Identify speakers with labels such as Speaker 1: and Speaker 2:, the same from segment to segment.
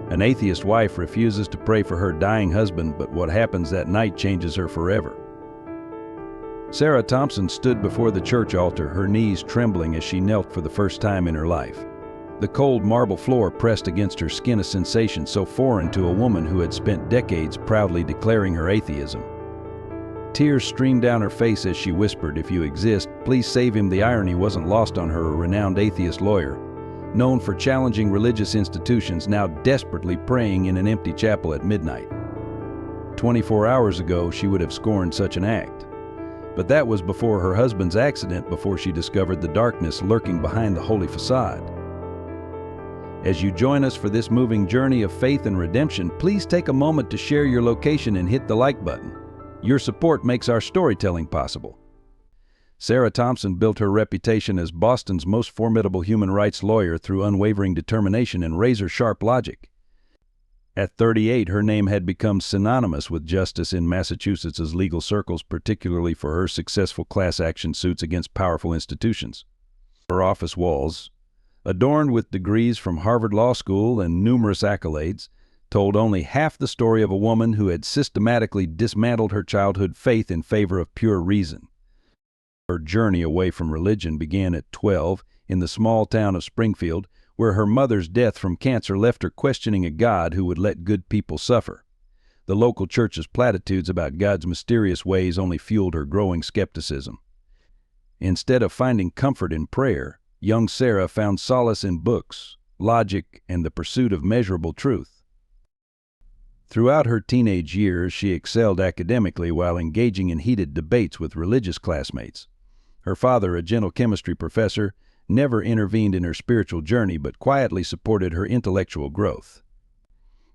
Speaker 1: An atheist wife refuses to pray for her dying husband, but what happens that night changes her forever. Sarah Thompson stood before the church altar, her knees trembling as she knelt for the first time in her life. The cold marble floor pressed against her skin, a sensation so foreign to a woman who had spent decades proudly declaring her atheism. Tears streamed down her face as she whispered, "If you exist, please save him." The irony wasn't lost on her. A renowned atheist lawyer, known for challenging religious institutions, now desperately praying in an empty chapel at midnight. 24 hours ago, she would have scorned such an act. But that was before her husband's accident, before she discovered the darkness lurking behind the holy facade. As you join us for this moving journey of faith and redemption, please take a moment to share your location and hit the like button. Your support makes our storytelling possible. Sarah Thompson built her reputation as Boston's most formidable human rights lawyer through unwavering determination and razor-sharp logic. At 38, her name had become synonymous with justice in Massachusetts' legal circles, particularly for her successful class action suits against powerful institutions. Her office walls, adorned with degrees from Harvard Law School and numerous accolades, told only half the story of a woman who had systematically dismantled her childhood faith in favor of pure reason. Her journey away from religion began at 12 in the small town of Springfield, where her mother's death from cancer left her questioning a God who would let good people suffer. The local church's platitudes about God's mysterious ways only fueled her growing skepticism. Instead of finding comfort in prayer, young Sarah found solace in books, logic, and the pursuit of measurable truth. Throughout her teenage years, she excelled academically while engaging in heated debates with religious classmates. Her father, a gentle chemistry professor, never intervened in her spiritual journey but quietly supported her intellectual growth.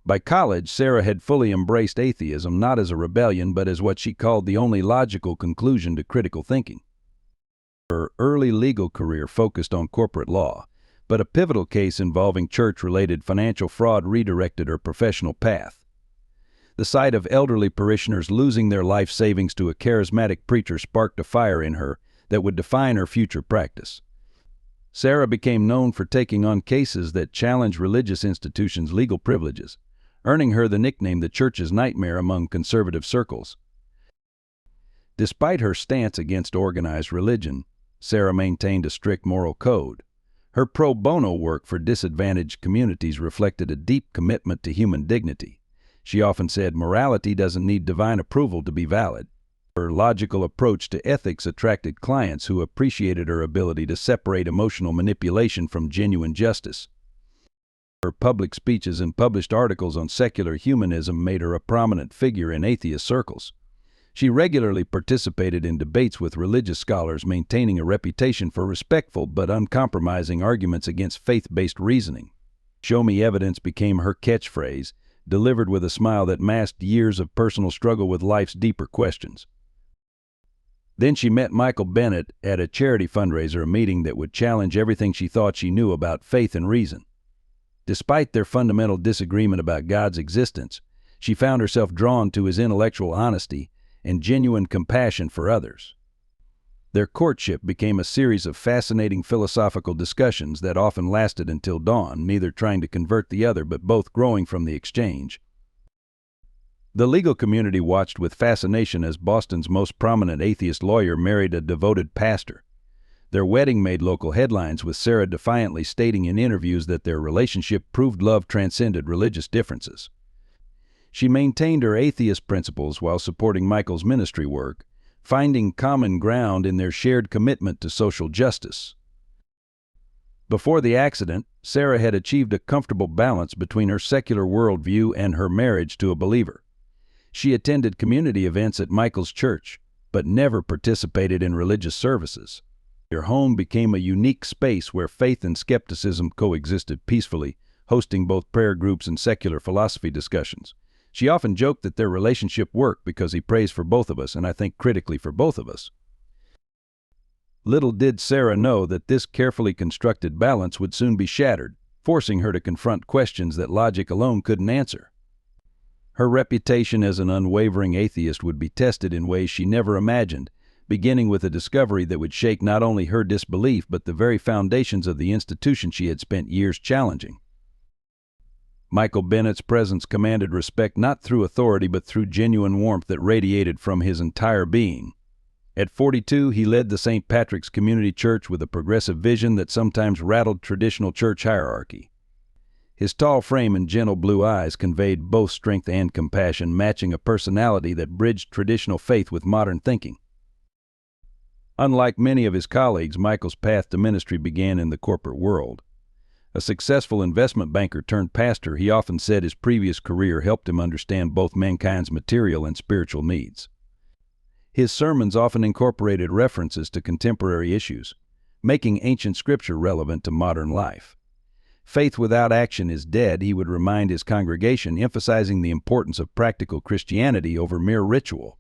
Speaker 1: By college, Sarah had fully embraced atheism, not as a rebellion but as what she called the only logical conclusion to critical thinking. Her early legal career focused on corporate law, but a pivotal case involving church-related financial fraud redirected her professional path. The sight of elderly parishioners losing their life savings to a charismatic preacher sparked a fire in her that would define her future practice. Sarah became known for taking on cases that challenged religious institutions' legal privileges, earning her the nickname the church's nightmare among conservative circles. Despite her stance against organized religion, Sarah maintained a strict moral code. Her pro bono work for disadvantaged communities reflected a deep commitment to human dignity. She often said morality doesn't need divine approval to be valid. Her logical approach to ethics attracted clients who appreciated her ability to separate emotional manipulation from genuine justice. Her public speeches and published articles on secular humanism made her a prominent figure in atheist circles. She regularly participated in debates with religious scholars, maintaining a reputation for respectful but uncompromising arguments against faith-based reasoning. "Show me evidence" became her catchphrase, delivered with a smile that masked years of personal struggle with life's deeper questions. Then she met Michael Bennett at a charity fundraiser, a meeting that would challenge everything she thought she knew about faith and reason. Despite their fundamental disagreement about God's existence, she found herself drawn to his intellectual honesty and genuine compassion for others. Their courtship became a series of fascinating philosophical discussions that often lasted until dawn, neither trying to convert the other but both growing from the exchange. The legal community watched with fascination as Boston's most prominent atheist lawyer married a devoted pastor. Their wedding made local headlines, with Sarah defiantly stating in interviews that their relationship proved love transcended religious differences. She maintained her atheist principles while supporting Michael's ministry work, finding common ground in their shared commitment to social justice. Before the accident, Sarah had achieved a comfortable balance between her secular worldview and her marriage to a believer. She attended community events at Michael's church, but never participated in religious services. Her home became a unique space where faith and skepticism coexisted peacefully, hosting both prayer groups and secular philosophy discussions. She often joked that their relationship worked because he prays for both of us, and I think critically for both of us. Little did Sarah know that this carefully constructed balance would soon be shattered, forcing her to confront questions that logic alone couldn't answer. Her reputation as an unwavering atheist would be tested in ways she never imagined, beginning with a discovery that would shake not only her disbelief but the very foundations of the institution she had spent years challenging. Michael Bennett's presence commanded respect not through authority but through genuine warmth that radiated from his entire being. At 42, he led the St. Patrick's Community Church with a progressive vision that sometimes rattled traditional church hierarchy. His tall frame and gentle blue eyes conveyed both strength and compassion, matching a personality that bridged traditional faith with modern thinking. Unlike many of his colleagues, Michael's path to ministry began in the corporate world. A successful investment banker turned pastor, he often said his previous career helped him understand both mankind's material and spiritual needs. His sermons often incorporated references to contemporary issues, making ancient scripture relevant to modern life. Faith without action is dead, he would remind his congregation, emphasizing the importance of practical Christianity over mere ritual.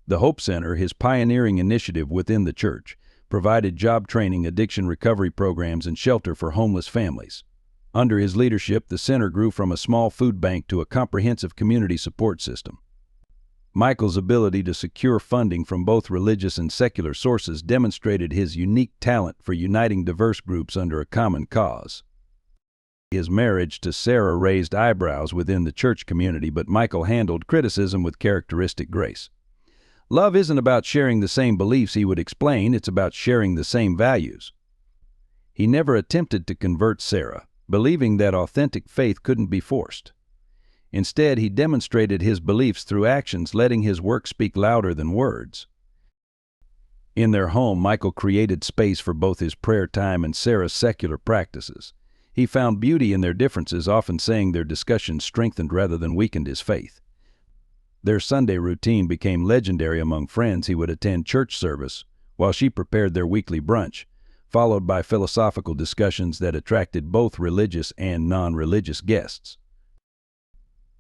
Speaker 1: The Hope Center, his pioneering initiative within the church, provided job training, addiction recovery programs, and shelter for homeless families. Under his leadership, the center grew from a small food bank to a comprehensive community support system. Michael's ability to secure funding from both religious and secular sources demonstrated his unique talent for uniting diverse groups under a common cause. His marriage to Sarah raised eyebrows within the church community, but Michael handled criticism with characteristic grace. Love isn't about sharing the same beliefs, he would explain, it's about sharing the same values. He never attempted to convert Sarah, believing that authentic faith couldn't be forced. Instead, he demonstrated his beliefs through actions, letting his work speak louder than words. In their home, Michael created space for both his prayer time and Sarah's secular practices. He found beauty in their differences, often saying their discussions strengthened rather than weakened his faith. Their Sunday routine became legendary among friends. He would attend church service while she prepared their weekly brunch, followed by philosophical discussions that attracted both religious and non-religious guests.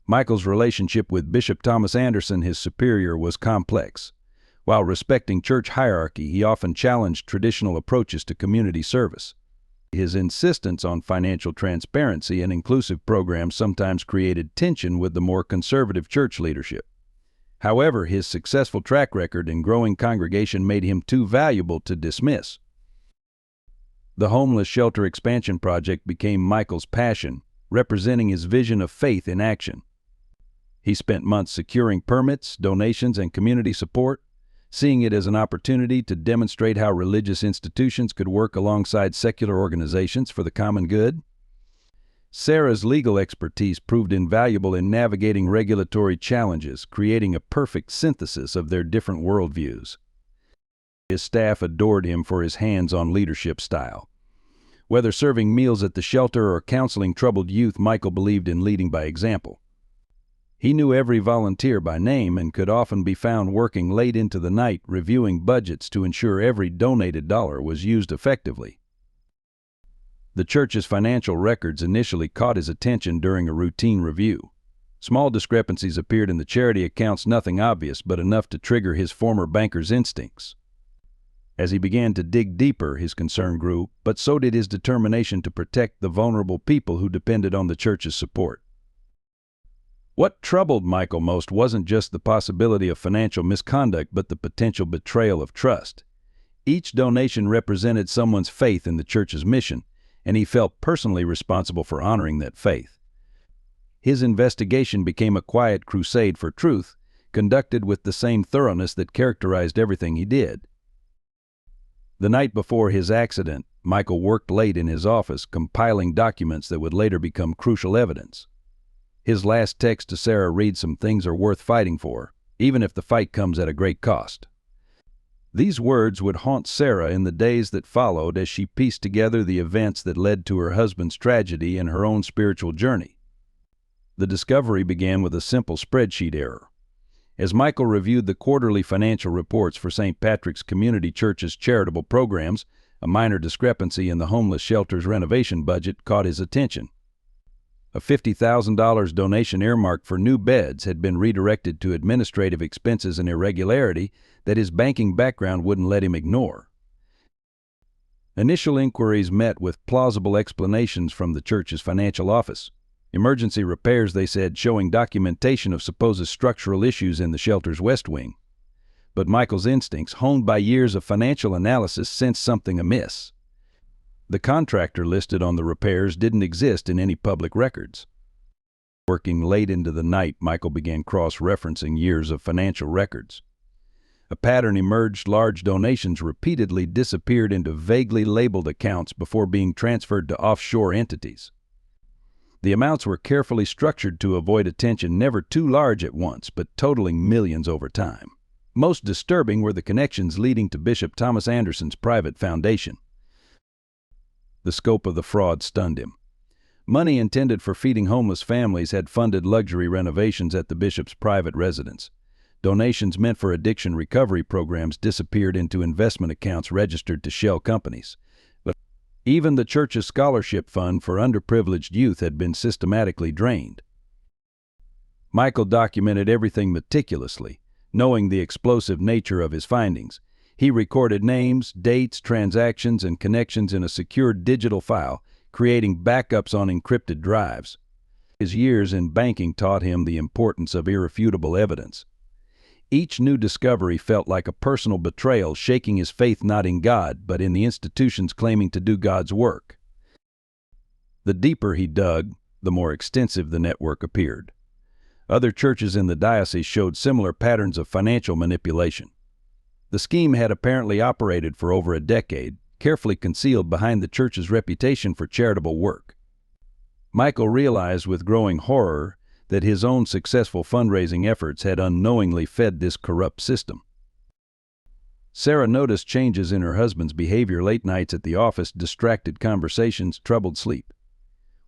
Speaker 1: Michael's relationship with Bishop Thomas Anderson, his superior, was complex. While respecting church hierarchy, he often challenged traditional approaches to community service. His insistence on financial transparency and inclusive programs sometimes created tension with the more conservative church leadership. However, his successful track record and growing congregation made him too valuable to dismiss. The homeless shelter expansion project became Michael's passion, representing his vision of faith in action. He spent months securing permits, donations, and community support, seeing it as an opportunity to demonstrate how religious institutions could work alongside secular organizations for the common good. Sarah's legal expertise proved invaluable in navigating regulatory challenges, creating a perfect synthesis of their different worldviews. His staff adored him for his hands-on leadership style. Whether serving meals at the shelter or counseling troubled youth, Michael believed in leading by example. He knew every volunteer by name and could often be found working late into the night, reviewing budgets to ensure every donated dollar was used effectively. The church's financial records initially caught his attention during a routine review. Small discrepancies appeared in the charity accounts, nothing obvious, but enough to trigger his former banker's instincts. As he began to dig deeper, his concern grew, but so did his determination to protect the vulnerable people who depended on the church's support. What troubled Michael most wasn't just the possibility of financial misconduct, but the potential betrayal of trust. Each donation represented someone's faith in the church's mission, and he felt personally responsible for honoring that faith. His investigation became a quiet crusade for truth, conducted with the same thoroughness that characterized everything he did. The night before his accident, Michael worked late in his office, compiling documents that would later become crucial evidence. His last text to Sarah reads, "Some things are worth fighting for, even if the fight comes at a great cost." These words would haunt Sarah in the days that followed as she pieced together the events that led to her husband's tragedy and her own spiritual journey. The discovery began with a simple spreadsheet error. As Michael reviewed the quarterly financial reports for St. Patrick's Community Church's charitable programs, a minor discrepancy in the homeless shelter's renovation budget caught his attention. A $50,000 donation earmarked for new beds had been redirected to administrative expenses, an irregularity that his banking background wouldn't let him ignore. Initial inquiries met with plausible explanations from the church's financial office. Emergency repairs, they said, showing documentation of supposed structural issues in the shelter's west wing. But Michael's instincts, honed by years of financial analysis, sensed something amiss. The contractor listed on the repairs didn't exist in any public records. Working late into the night, Michael began cross-referencing years of financial records. A pattern emerged: large donations repeatedly disappeared into vaguely labeled accounts before being transferred to offshore entities. The amounts were carefully structured to avoid attention, never too large at once, but totaling millions over time. Most disturbing were the connections leading to Bishop Thomas Anderson's private foundation. The scope of the fraud stunned him. Money intended for feeding homeless families had funded luxury renovations at the bishop's private residence. Donations meant for addiction recovery programs disappeared into investment accounts registered to shell companies. But even the church's scholarship fund for underprivileged youth had been systematically drained. Michael documented everything meticulously, knowing the explosive nature of his findings. He recorded names, dates, transactions, and connections in a secure digital file, creating backups on encrypted drives. His years in banking taught him the importance of irrefutable evidence. Each new discovery felt like a personal betrayal, shaking his faith not in God, but in the institutions claiming to do God's work. The deeper he dug, the more extensive the network appeared. Other churches in the diocese showed similar patterns of financial manipulation. The scheme had apparently operated for over a decade, carefully concealed behind the church's reputation for charitable work. Michael realized with growing horror that his own successful fundraising efforts had unknowingly fed this corrupt system. Sarah noticed changes in her husband's behavior: late nights at the office, distracted conversations, troubled sleep.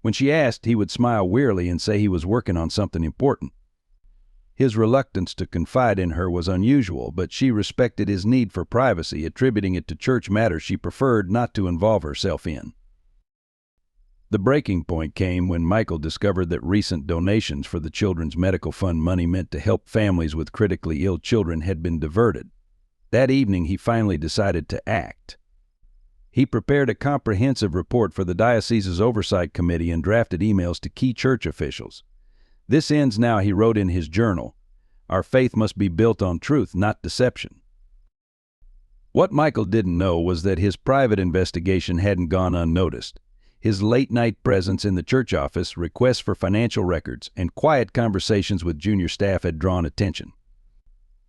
Speaker 1: When she asked, he would smile wearily and say he was working on something important. His reluctance to confide in her was unusual, but she respected his need for privacy, attributing it to church matters she preferred not to involve herself in. The breaking point came when Michael discovered that recent donations for the Children's Medical Fund, money meant to help families with critically ill children, had been diverted. That evening, he finally decided to act. He prepared a comprehensive report for the diocese's oversight committee and drafted emails to key church officials. "This ends now," he wrote in his journal. "Our faith must be built on truth, not deception." What Michael didn't know was that his private investigation hadn't gone unnoticed. His late-night presence in the church office, requests for financial records, and quiet conversations with junior staff had drawn attention.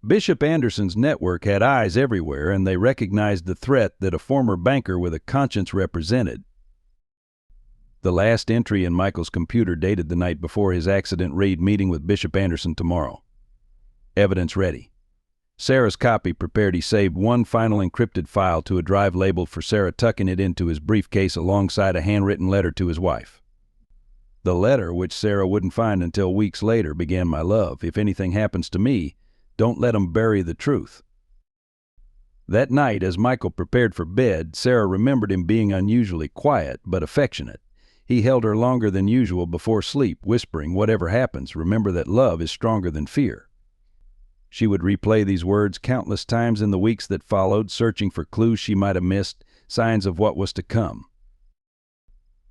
Speaker 1: Bishop Anderson's network had eyes everywhere, and they recognized the threat that a former banker with a conscience represented. The last entry in Michael's computer dated the night before his accident read, "Meeting with Bishop Anderson tomorrow. Evidence ready." Sarah's copy prepared. He saved one final encrypted file to a drive labeled for Sarah, tucking it into his briefcase alongside a handwritten letter to his wife. The letter, which Sarah wouldn't find until weeks later, began: "My love, if anything happens to me, don't let 'em bury the truth." That night, as Michael prepared for bed, Sarah remembered him being unusually quiet but affectionate. He held her longer than usual before sleep, whispering, "Whatever happens, remember that love is stronger than fear." She would replay these words countless times in the weeks that followed, searching for clues she might have missed, signs of what was to come.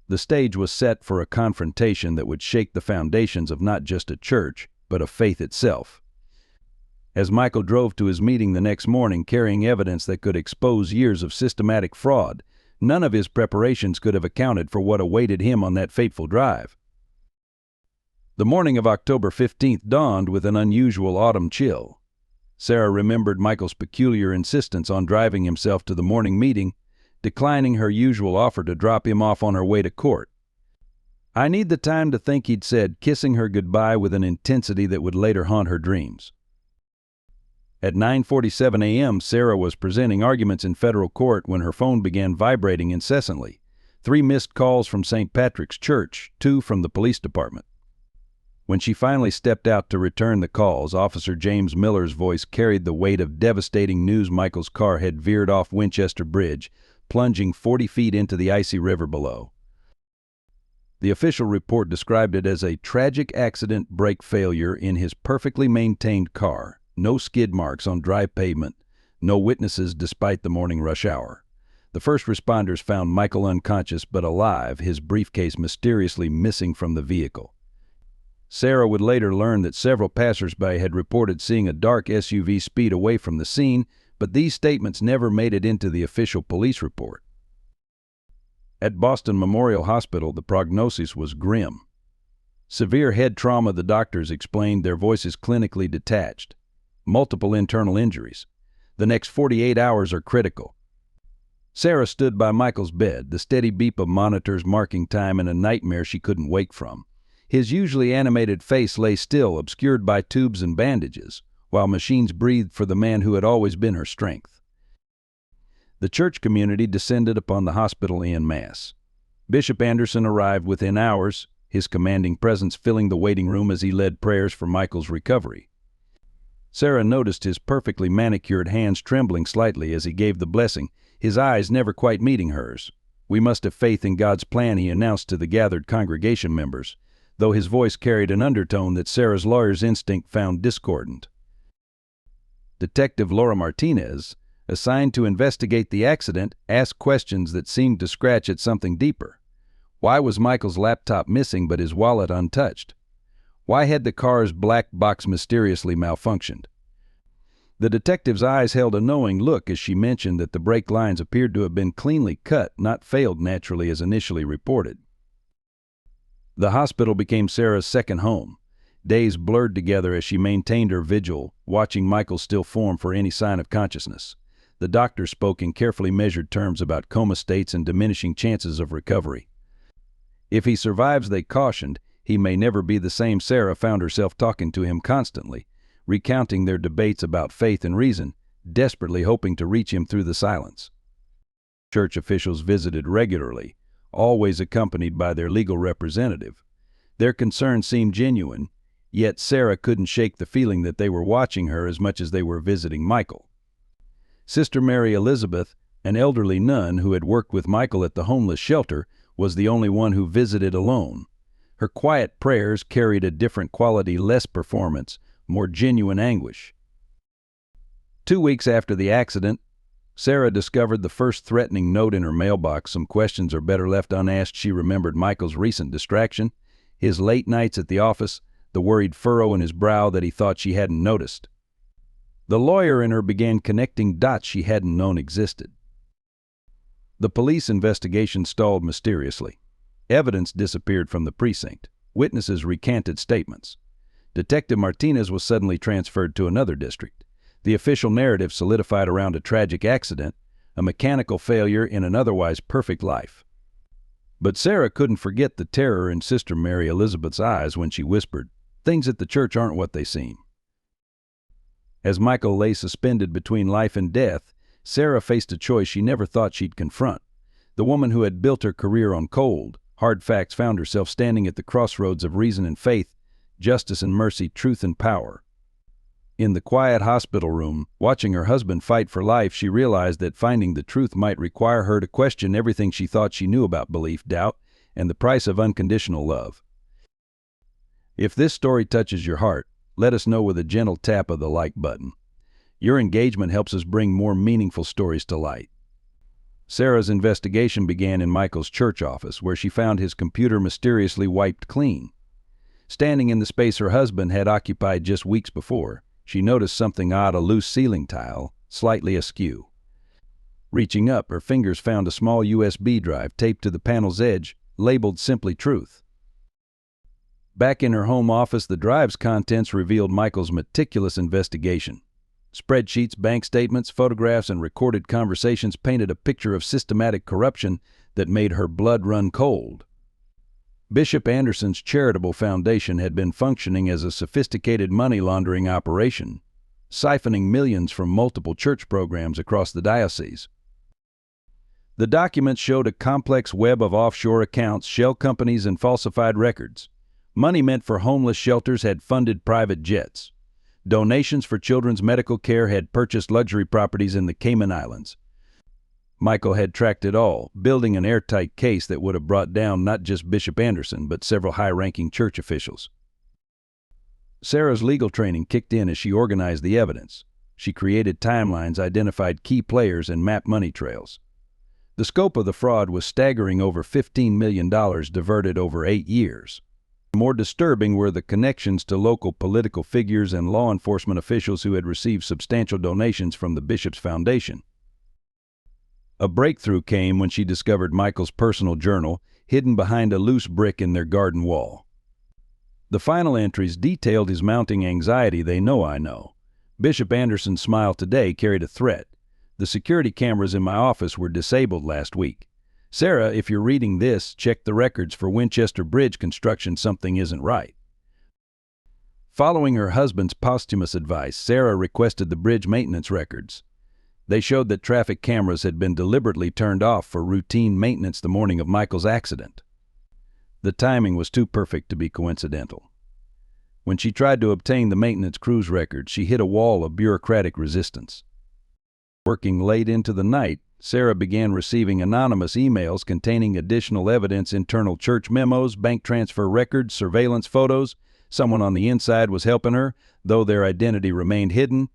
Speaker 1: The stage was set for a confrontation that would shake the foundations of not just a church, but of faith itself. As Michael drove to his meeting the next morning, carrying evidence that could expose years of systematic fraud, none of his preparations could have accounted for what awaited him on that fateful drive. The morning of October 15th dawned with an unusual autumn chill. Sarah remembered Michael's peculiar insistence on driving himself to the morning meeting, declining her usual offer to drop him off on her way to court. "I need the time to think," he'd said, kissing her goodbye with an intensity that would later haunt her dreams. At 9:47 a.m., Sarah was presenting arguments in federal court when her phone began vibrating incessantly. 3 missed calls from St. Patrick's Church, 2 from the police department. When she finally stepped out to return the calls, Officer James Miller's voice carried the weight of devastating news: Michael's car had veered off Winchester Bridge, plunging 40 feet into the icy river below. The official report described it as a tragic accident, brake failure in his perfectly maintained car. No skid marks on dry pavement, no witnesses despite the morning rush hour. The first responders found Michael unconscious but alive, his briefcase mysteriously missing from the vehicle. Sarah would later learn that several passersby had reported seeing a dark SUV speed away from the scene, but these statements never made it into the official police report. At Boston Memorial Hospital, the prognosis was grim. Severe head trauma, the doctors explained, their voices clinically detached. Multiple internal injuries. The next 48 hours are critical. Sarah stood by Michael's bed, the steady beep of monitors marking time in a nightmare she couldn't wake from. His usually animated face lay still, obscured by tubes and bandages, while machines breathed for the man who had always been her strength. The church community descended upon the hospital en masse. Bishop Anderson arrived within hours, his commanding presence filling the waiting room as he led prayers for Michael's recovery. Sarah noticed his perfectly manicured hands trembling slightly as he gave the blessing, his eyes never quite meeting hers. "We must have faith in God's plan," he announced to the gathered congregation members, though his voice carried an undertone that Sarah's lawyer's instinct found discordant. Detective Laura Martinez, assigned to investigate the accident, asked questions that seemed to scratch at something deeper. Why was Michael's laptop missing but his wallet untouched? Why had the car's black box mysteriously malfunctioned? The detective's eyes held a knowing look as she mentioned that the brake lines appeared to have been cleanly cut, not failed naturally as initially reported. The hospital became Sarah's second home. Days blurred together as she maintained her vigil, watching Michael still form for any sign of consciousness. The doctor spoke in carefully measured terms about coma states and diminishing chances of recovery. If he survives, they cautioned, he may never be the same. Sarah found herself talking to him constantly, recounting their debates about faith and reason, desperately hoping to reach him through the silence. Church officials visited regularly, always accompanied by their legal representative. Their concern seemed genuine, yet Sarah couldn't shake the feeling that they were watching her as much as they were visiting Michael. Sister Mary Elizabeth, an elderly nun who had worked with Michael at the homeless shelter, was the only one who visited alone. Her quiet prayers carried a different quality, less performance, more genuine anguish. 2 weeks after the accident, Sarah discovered the first threatening note in her mailbox. Some questions are better left unasked. She remembered Michael's recent distraction, his late nights at the office, the worried furrow in his brow that he thought she hadn't noticed. The lawyer in her began connecting dots she hadn't known existed. The police investigation stalled mysteriously. Evidence disappeared from the precinct. Witnesses recanted statements. Detective Martinez was suddenly transferred to another district. The official narrative solidified around a tragic accident, a mechanical failure in an otherwise perfect life. But Sarah couldn't forget the terror in Sister Mary Elizabeth's eyes when she whispered, "Things at the church aren't what they seem." As Michael lay suspended between life and death, Sarah faced a choice she never thought she'd confront. The woman who had built her career on cold, hard facts found herself standing at the crossroads of reason and faith, justice and mercy, truth and power. In the quiet hospital room, watching her husband fight for life, she realized that finding the truth might require her to question everything she thought she knew about belief, doubt, and the price of unconditional love. If this story touches your heart, let us know with a gentle tap of the like button. Your engagement helps us bring more meaningful stories to light. Sarah's investigation began in Michael's church office, where she found his computer mysteriously wiped clean. Standing in the space her husband had occupied just weeks before, she noticed something odd, a loose ceiling tile, slightly askew. Reaching up, her fingers found a small USB drive taped to the panel's edge, labeled simply Truth. Back in her home office, the drive's contents revealed Michael's meticulous investigation. Spreadsheets, bank statements, photographs, and recorded conversations painted a picture of systematic corruption that made her blood run cold. Bishop Anderson's charitable foundation had been functioning as a sophisticated money laundering operation, siphoning millions from multiple church programs across the diocese. The documents showed a complex web of offshore accounts, shell companies, and falsified records. Money meant for homeless shelters had funded private jets. Donations for children's medical care had purchased luxury properties in the Cayman Islands. Michael had tracked it all, building an airtight case that would have brought down not just Bishop Anderson, but several high-ranking church officials. Sarah's legal training kicked in as she organized the evidence. She created timelines, identified key players, and mapped money trails. The scope of the fraud was staggering: over $15 million diverted over 8 years. More disturbing were the connections to local political figures and law enforcement officials who had received substantial donations from the bishop's foundation. A breakthrough came when she discovered Michael's personal journal hidden behind a loose brick in their garden wall. The final entries detailed his mounting anxiety. "They know I know." Bishop Anderson's smile today carried a threat. "The security cameras in my office were disabled last week. Sarah, if you're reading this, check the records for Winchester Bridge construction. Something isn't right." Following her husband's posthumous advice, Sarah requested the bridge maintenance records. They showed that traffic cameras had been deliberately turned off for routine maintenance the morning of Michael's accident. The timing was too perfect to be coincidental. When she tried to obtain the maintenance crew's records, she hit a wall of bureaucratic resistance. Working late into the night, Sarah began receiving anonymous emails containing additional evidence: internal church memos, bank transfer records, surveillance photos. Someone on the inside was helping her, though their identity remained hidden.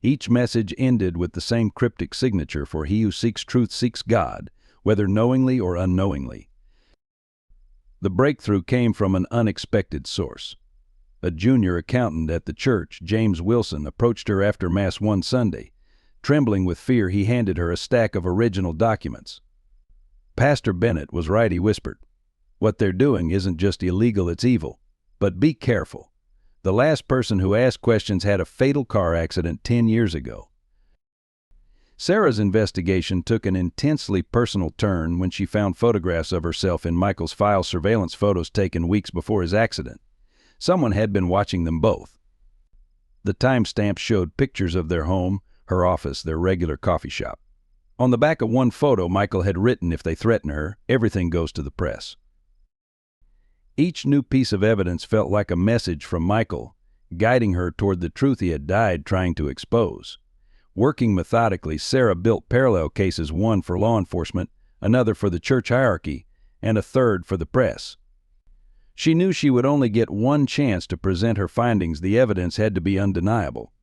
Speaker 1: Each message ended with the same cryptic signature: "For he who seeks truth seeks God, whether knowingly or unknowingly." The breakthrough came from an unexpected source. A junior accountant at the church, James Wilson, approached her after Mass one Sunday. Trembling with fear, he handed her a stack of original documents. "Pastor Bennett was right," he whispered. "What they're doing isn't just illegal, it's evil. But be careful. The last person who asked questions had a fatal car accident 10 years ago." Sarah's investigation took an intensely personal turn when she found photographs of herself in Michael's file, surveillance photos taken weeks before his accident. Someone had been watching them both. The timestamp showed pictures of their home, her office, their regular coffee shop. On the back of one photo, Michael had written, "If they threaten her, everything goes to the press." Each new piece of evidence felt like a message from Michael, guiding her toward the truth he had died trying to expose. Working methodically, Sarah built parallel cases: one for law enforcement, another for the church hierarchy, and a third for the press. She knew she would only get one chance to present her findings. The evidence had to be undeniable.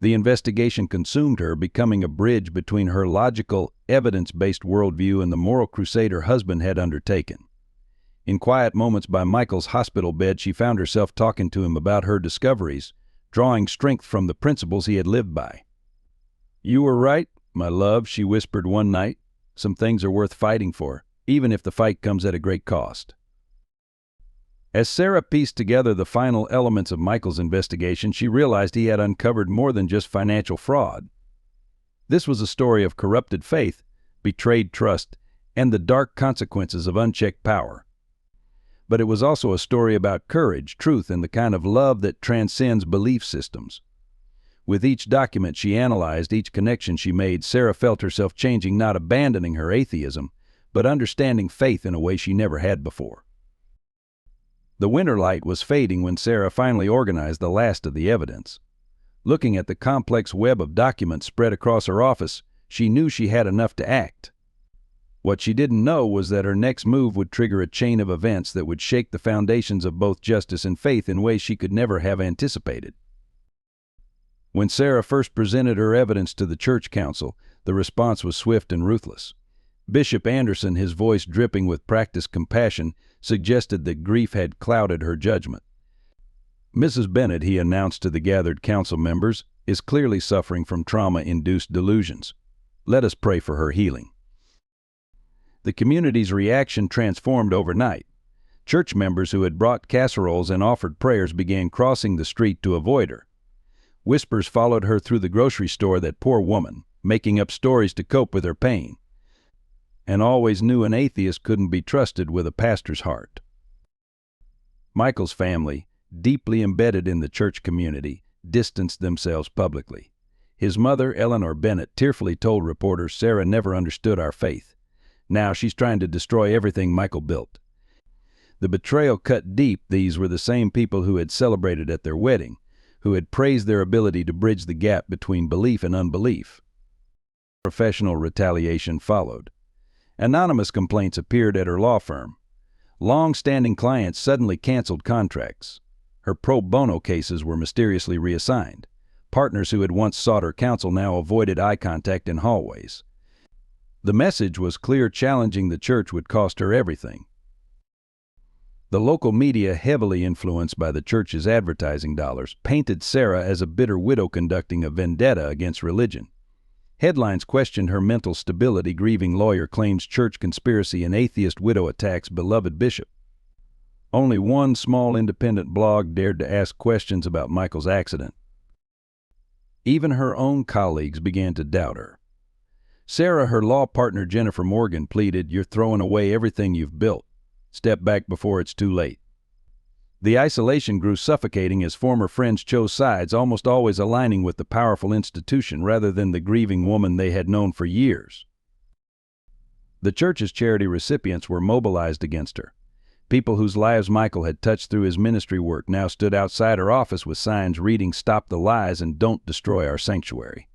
Speaker 1: The investigation consumed her, becoming a bridge between her logical, evidence-based worldview and the moral crusade her husband had undertaken. In quiet moments by Michael's hospital bed, she found herself talking to him about her discoveries, drawing strength from the principles he had lived by. "You were right, my love," she whispered one night. "Some things are worth fighting for, even if the fight comes at a great cost." As Sarah pieced together the final elements of Michael's investigation, she realized he had uncovered more than just financial fraud. This was a story of corrupted faith, betrayed trust, and the dark consequences of unchecked power. But it was also a story about courage, truth, and the kind of love that transcends belief systems. With each document she analyzed, each connection she made, Sarah felt herself changing, not abandoning her atheism, but understanding faith in a way she never had before. The winter light was fading when Sarah finally organized the last of the evidence. Looking at the complex web of documents spread across her office, she knew she had enough to act. What she didn't know was that her next move would trigger a chain of events that would shake the foundations of both justice and faith in ways she could never have anticipated. When Sarah first presented her evidence to the church council, the response was swift and ruthless. Bishop Anderson, his voice dripping with practiced compassion, suggested that grief had clouded her judgment. "Mrs. Bennett," he announced to the gathered council members, "is clearly suffering from trauma-induced delusions. Let us pray for her healing." The community's reaction transformed overnight. Church members who had brought casseroles and offered prayers began crossing the street to avoid her. Whispers followed her through the grocery store: "That poor woman, making up stories to cope with her pain." And always knew an atheist couldn't be trusted with a pastor's heart. Michael's family, deeply embedded in the church community, distanced themselves publicly. His mother, Eleanor Bennett, tearfully told reporters, "Sarah never understood our faith. Now she's trying to destroy everything Michael built." The betrayal cut deep. These were the same people who had celebrated at their wedding, who had praised their ability to bridge the gap between belief and unbelief. Professional retaliation followed. Anonymous complaints appeared at her law firm. Long-standing clients suddenly canceled contracts. Her pro bono cases were mysteriously reassigned. Partners who had once sought her counsel now avoided eye contact in hallways. The message was clear: challenging the church would cost her everything. The local media, heavily influenced by the church's advertising dollars, painted Sarah as a bitter widow conducting a vendetta against religion. Headlines questioned her mental stability. Grieving lawyer claims church conspiracy and atheist widow attacks beloved bishop. Only one small independent blog dared to ask questions about Michael's accident. Even her own colleagues began to doubt her. Sarah, her law partner Jennifer Morgan, pleaded, "You're throwing away everything you've built. Step back before it's too late." The isolation grew suffocating as former friends chose sides, almost always aligning with the powerful institution rather than the grieving woman they had known for years. The church's charity recipients were mobilized against her. People whose lives Michael had touched through his ministry work now stood outside her office with signs reading, "Stop the lies and don't destroy our sanctuary."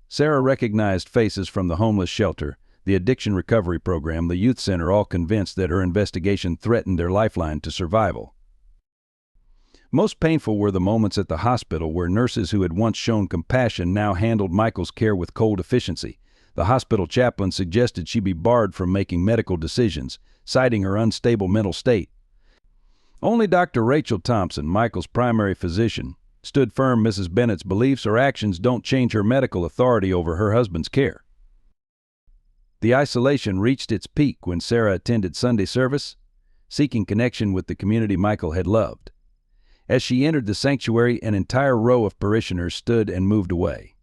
Speaker 1: Sarah recognized faces from the homeless shelter, the addiction recovery program, the youth center, all convinced that her investigation threatened their lifeline to survival. Most painful were the moments at the hospital where nurses who had once shown compassion now handled Michael's care with cold efficiency. The hospital chaplain suggested she be barred from making medical decisions, citing her unstable mental state. Only Dr. Rachel Thompson, Michael's primary physician, stood firm. Mrs. Bennett's beliefs or actions don't change her medical authority over her husband's care. The isolation reached its peak when Sarah attended Sunday service, seeking connection with the community Michael had loved. As she entered the sanctuary, an entire row of parishioners stood and moved away.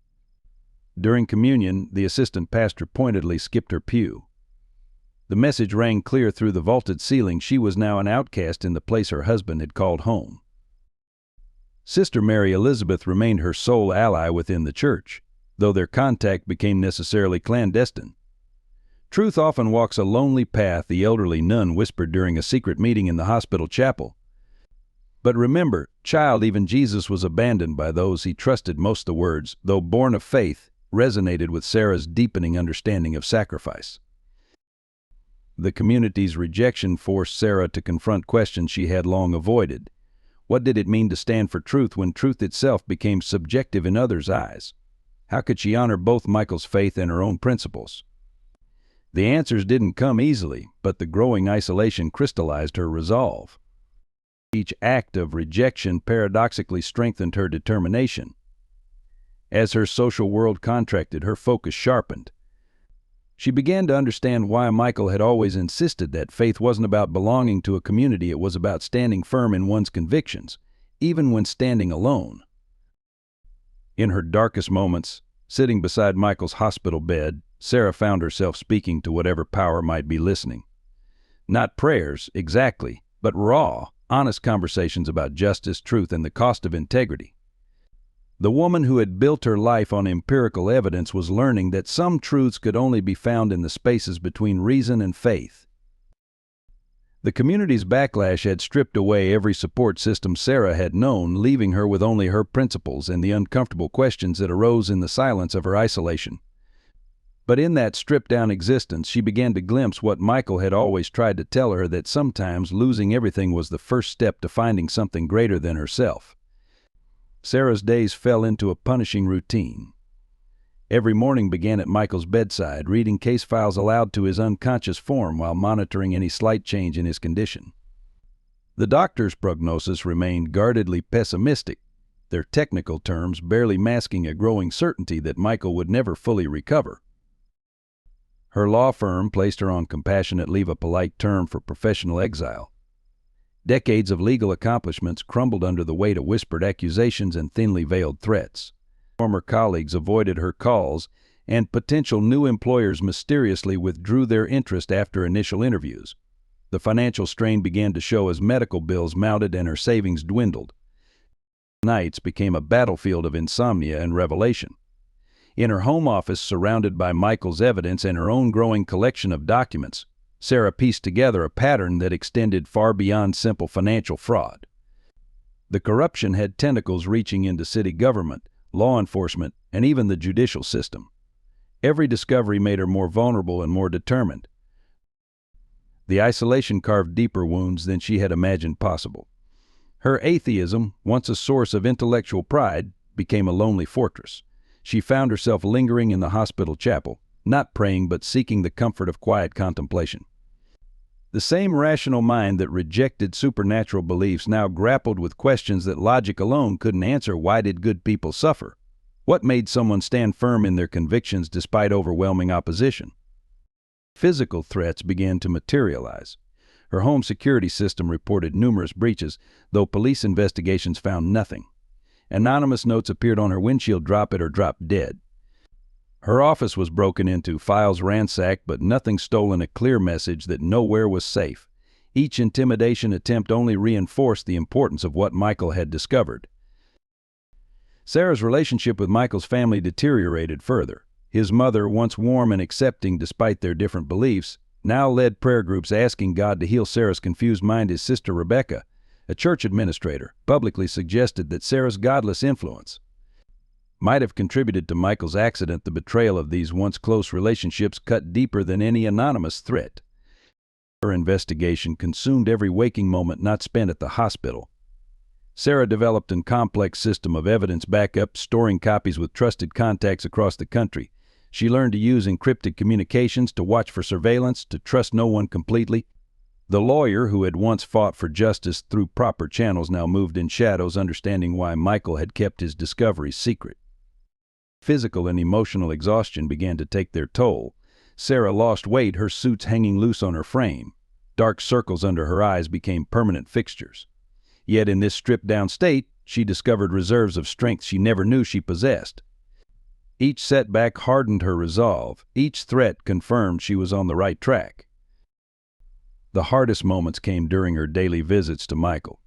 Speaker 1: During communion, the assistant pastor pointedly skipped her pew. The message rang clear through the vaulted ceiling. She was now an outcast in the place her husband had called home. Sister Mary Elizabeth remained her sole ally within the church, though their contact became necessarily clandestine. "Truth often walks a lonely path," the elderly nun whispered during a secret meeting in the hospital chapel. "But remember, child, even Jesus was abandoned by those he trusted most." The words, though born of faith, resonated with Sarah's deepening understanding of sacrifice. The community's rejection forced Sarah to confront questions she had long avoided. What did it mean to stand for truth when truth itself became subjective in others' eyes? How could she honor both Michael's faith and her own principles? The answers didn't come easily, but the growing isolation crystallized her resolve. Each act of rejection paradoxically strengthened her determination. As her social world contracted, her focus sharpened. She began to understand why Michael had always insisted that faith wasn't about belonging to a community, it was about standing firm in one's convictions, even when standing alone. In her darkest moments, sitting beside Michael's hospital bed, Sarah found herself speaking to whatever power might be listening. Not prayers, exactly, but raw, honest conversations about justice, truth, and the cost of integrity. The woman who had built her life on empirical evidence was learning that some truths could only be found in the spaces between reason and faith. The community's backlash had stripped away every support system Sarah had known, leaving her with only her principles and the uncomfortable questions that arose in the silence of her isolation. But in that stripped-down existence, she began to glimpse what Michael had always tried to tell her, that sometimes losing everything was the first step to finding something greater than herself. Sarah's days fell into a punishing routine. Every morning began at Michael's bedside, reading case files aloud to his unconscious form while monitoring any slight change in his condition. The doctor's prognosis remained guardedly pessimistic, their technical terms barely masking a growing certainty that Michael would never fully recover. Her law firm placed her on compassionate leave, a polite term for professional exile. Decades of legal accomplishments crumbled under the weight of whispered accusations and thinly veiled threats. Former colleagues avoided her calls, and potential new employers mysteriously withdrew their interest after initial interviews. The financial strain began to show as medical bills mounted and her savings dwindled. Nights became a battlefield of insomnia and revelation. In her home office, surrounded by Michael's evidence and her own growing collection of documents, Sarah pieced together a pattern that extended far beyond simple financial fraud. The corruption had tentacles reaching into city government, law enforcement, and even the judicial system. Every discovery made her more vulnerable and more determined. The isolation carved deeper wounds than she had imagined possible. Her atheism, once a source of intellectual pride, became a lonely fortress. She found herself lingering in the hospital chapel, not praying but seeking the comfort of quiet contemplation. The same rational mind that rejected supernatural beliefs now grappled with questions that logic alone couldn't answer. Why did good people suffer? What made someone stand firm in their convictions despite overwhelming opposition? Physical threats began to materialize. Her home security system reported numerous breaches, though police investigations found nothing. Anonymous notes appeared on her windshield: "Drop it or drop dead." Her office was broken into, files ransacked, but nothing stolen, a clear message that nowhere was safe. Each intimidation attempt only reinforced the importance of what Michael had discovered. Sarah's relationship with Michael's family deteriorated further. His mother, once warm and accepting despite their different beliefs, now led prayer groups asking God to heal Sarah's confused mind. His sister Rebecca, a church administrator, publicly suggested that Sarah's godless influence might have contributed to Michael's accident. The betrayal of these once close relationships cut deeper than any anonymous threat. Her investigation consumed every waking moment not spent at the hospital. Sarah developed a complex system of evidence backup, storing copies with trusted contacts across the country. She learned to use encrypted communications, to watch for surveillance, to trust no one completely. The lawyer who had once fought for justice through proper channels now moved in shadows, understanding why Michael had kept his discoveries secret. Physical and emotional exhaustion began to take their toll. Sarah lost weight, her suits hanging loose on her frame. Dark circles under her eyes became permanent fixtures. Yet in this stripped-down state, she discovered reserves of strength she never knew she possessed. Each setback hardened her resolve. Each threat confirmed she was on the right track. The hardest moments came during her daily visits to Michael.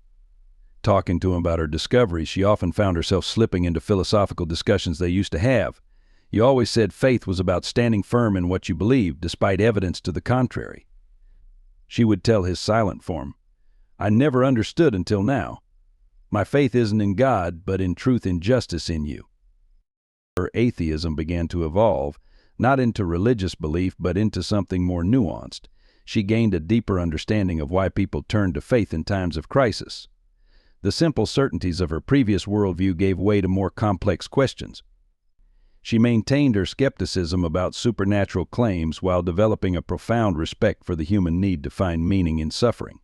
Speaker 1: Talking to him about her discoveries, she often found herself slipping into philosophical discussions they used to have. "You always said faith was about standing firm in what you believed, despite evidence to the contrary." She would tell his silent form, "I never understood until now. My faith isn't in God, but in truth and justice in you." Her atheism began to evolve, not into religious belief, but into something more nuanced. She gained a deeper understanding of why people turned to faith in times of crisis. The simple certainties of her previous worldview gave way to more complex questions. She maintained her skepticism about supernatural claims while developing a profound respect for the human need to find meaning in suffering.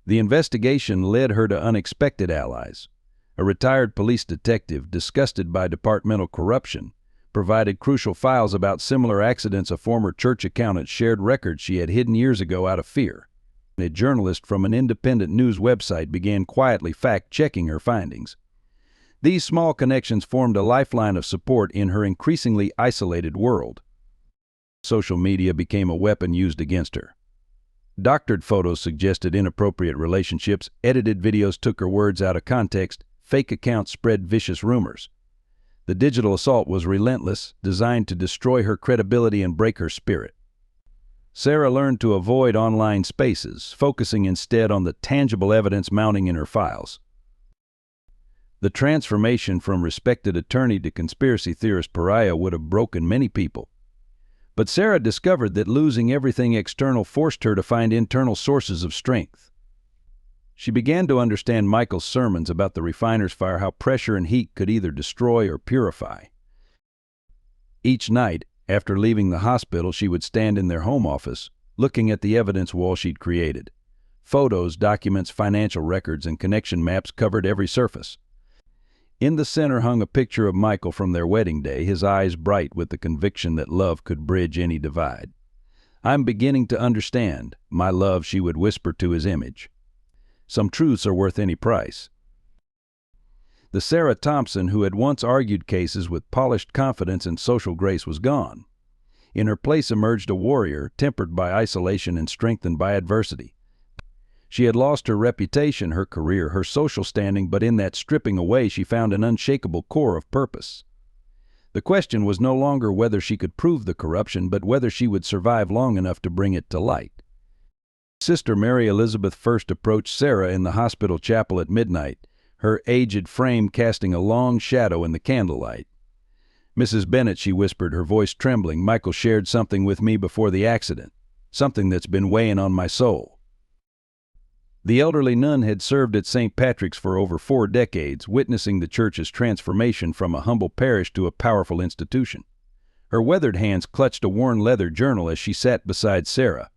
Speaker 1: The investigation led her to unexpected allies. A retired police detective, disgusted by departmental corruption, provided crucial files about similar accidents. A former church accountant shared records she had hidden years ago out of fear. A journalist from an independent news website began quietly fact-checking her findings. These small connections formed a lifeline of support in her increasingly isolated world. Social media became a weapon used against her. Doctored photos suggested inappropriate relationships, edited videos took her words out of context, fake accounts spread vicious rumors. The digital assault was relentless, designed to destroy her credibility and break her spirit. Sarah learned to avoid online spaces, focusing instead on the tangible evidence mounting in her files. The transformation from respected attorney to conspiracy theorist pariah would have broken many people. But Sarah discovered that losing everything external forced her to find internal sources of strength. She began to understand Michael's sermons about the refiner's fire, how pressure and heat could either destroy or purify. Each night, after leaving the hospital, she would stand in their home office, looking at the evidence wall she'd created. Photos, documents, financial records, and connection maps covered every surface. In the center hung a picture of Michael from their wedding day, his eyes bright with the conviction that love could bridge any divide. "I'm beginning to understand, my love," she would whisper to his image. "Some truths are worth any price." The Sarah Thompson who had once argued cases with polished confidence and social grace was gone. In her place emerged a warrior, tempered by isolation and strengthened by adversity. She had lost her reputation, her career, her social standing, but in that stripping away she found an unshakable core of purpose. The question was no longer whether she could prove the corruption, but whether she would survive long enough to bring it to light. Sister Mary Elizabeth first approached Sarah in the hospital chapel at midnight, her aged frame casting a long shadow in the candlelight. "Mrs. Bennett," she whispered, her voice trembling, "Michael shared something with me before the accident, something that's been weighing on my soul." The elderly nun had served at St. Patrick's for over 4 decades, witnessing the church's transformation from a humble parish to a powerful institution. Her weathered hands clutched a worn leather journal as she sat beside Sarah.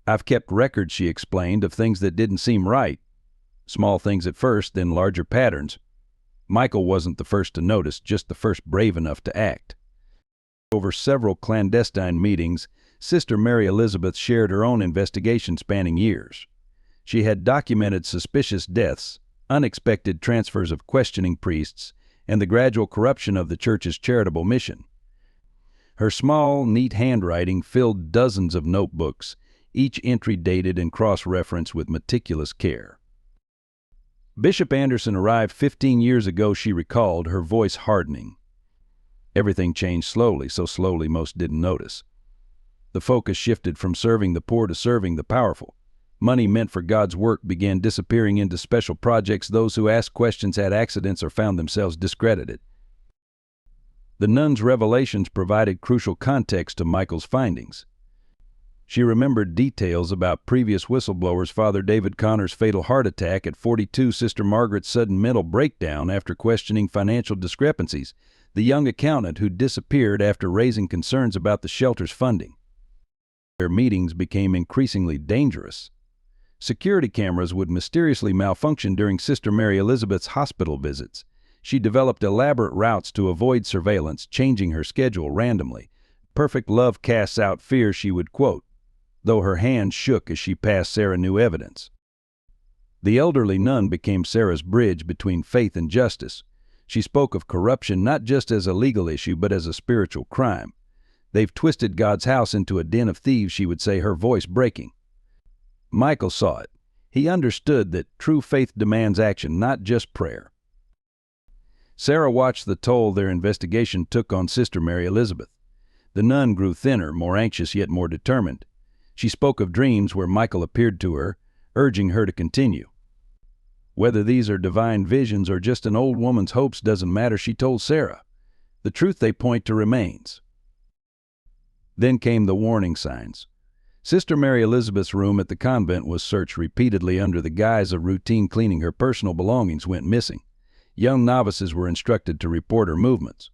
Speaker 1: "I've kept records," she explained, "of things that didn't seem right. Small things at first, then larger patterns. Michael wasn't the first to notice, just the first brave enough to act. Over several clandestine meetings, Sister Mary Elizabeth shared her own investigation spanning years. She had documented suspicious deaths, unexpected transfers of questioning priests, and the gradual corruption of the church's charitable mission. Her small, neat handwriting filled dozens of notebooks, each entry dated and cross-referenced with meticulous care. Bishop Anderson arrived 15 years ago, she recalled, her voice hardening. Everything changed slowly, so slowly most didn't notice. The focus shifted from serving the poor to serving the powerful. Money meant for God's work began disappearing into special projects. Those who asked questions had accidents or found themselves discredited. The nun's revelations provided crucial context to Michael's findings. She remembered details about previous whistleblowers: Father David Connor's fatal heart attack at 42, Sister Margaret's sudden mental breakdown after questioning financial discrepancies, the young accountant who disappeared after raising concerns about the shelter's funding. Their meetings became increasingly dangerous. Security cameras would mysteriously malfunction during Sister Mary Elizabeth's hospital visits. She developed elaborate routes to avoid surveillance, changing her schedule randomly. "Perfect love casts out fear," she would quote, though her hand shook as she passed Sarah new evidence. The elderly nun became Sarah's bridge between faith and justice. She spoke of corruption not just as a legal issue but as a spiritual crime. "They've twisted God's house into a den of thieves," she would say, her voice breaking. Michael saw it. He understood that true faith demands action, not just prayer. Sarah watched the toll their investigation took on Sister Mary Elizabeth. The nun grew thinner, more anxious yet more determined. She spoke of dreams where Michael appeared to her, urging her to continue. "Whether these are divine visions or just an old woman's hopes doesn't matter," she told Sarah. "The truth they point to remains." Then came the warning signs. Sister Mary Elizabeth's room at the convent was searched repeatedly under the guise of routine cleaning. Her personal belongings went missing. Young novices were instructed to report her movements.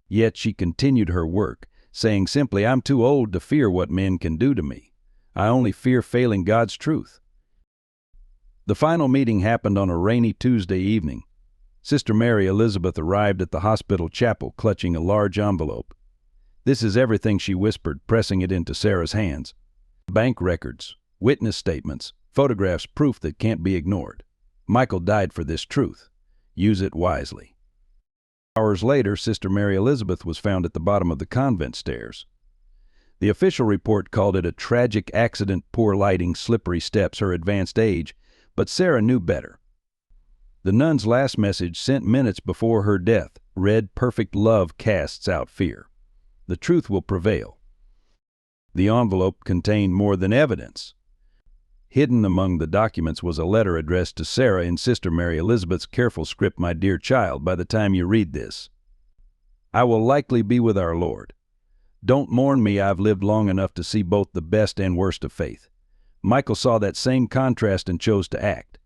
Speaker 1: Yet she continued her work, saying simply, "I'm too old to fear what men can do to me. I only fear failing God's truth." The final meeting happened on a rainy Tuesday evening. Sister Mary Elizabeth arrived at the hospital chapel clutching a large envelope. "This is everything," she whispered, pressing it into Sarah's hands. "Bank records, witness statements, photographs, proof that can't be ignored. Michael died for this truth. Use it wisely." Hours later, Sister Mary Elizabeth was found at the bottom of the convent stairs. The official report called it a tragic accident: poor lighting, slippery steps, her advanced age, but Sarah knew better. The nun's last message, sent minutes before her death, read, "Perfect love casts out fear. The truth will prevail." The envelope contained more than evidence. Hidden among the documents was a letter addressed to Sarah in Sister Mary Elizabeth's careful script: "My dear child, by the time you read this, I will likely be with our Lord. Don't mourn me, I've lived long enough to see both the best and worst of faith." Michael saw that same contrast and chose to act.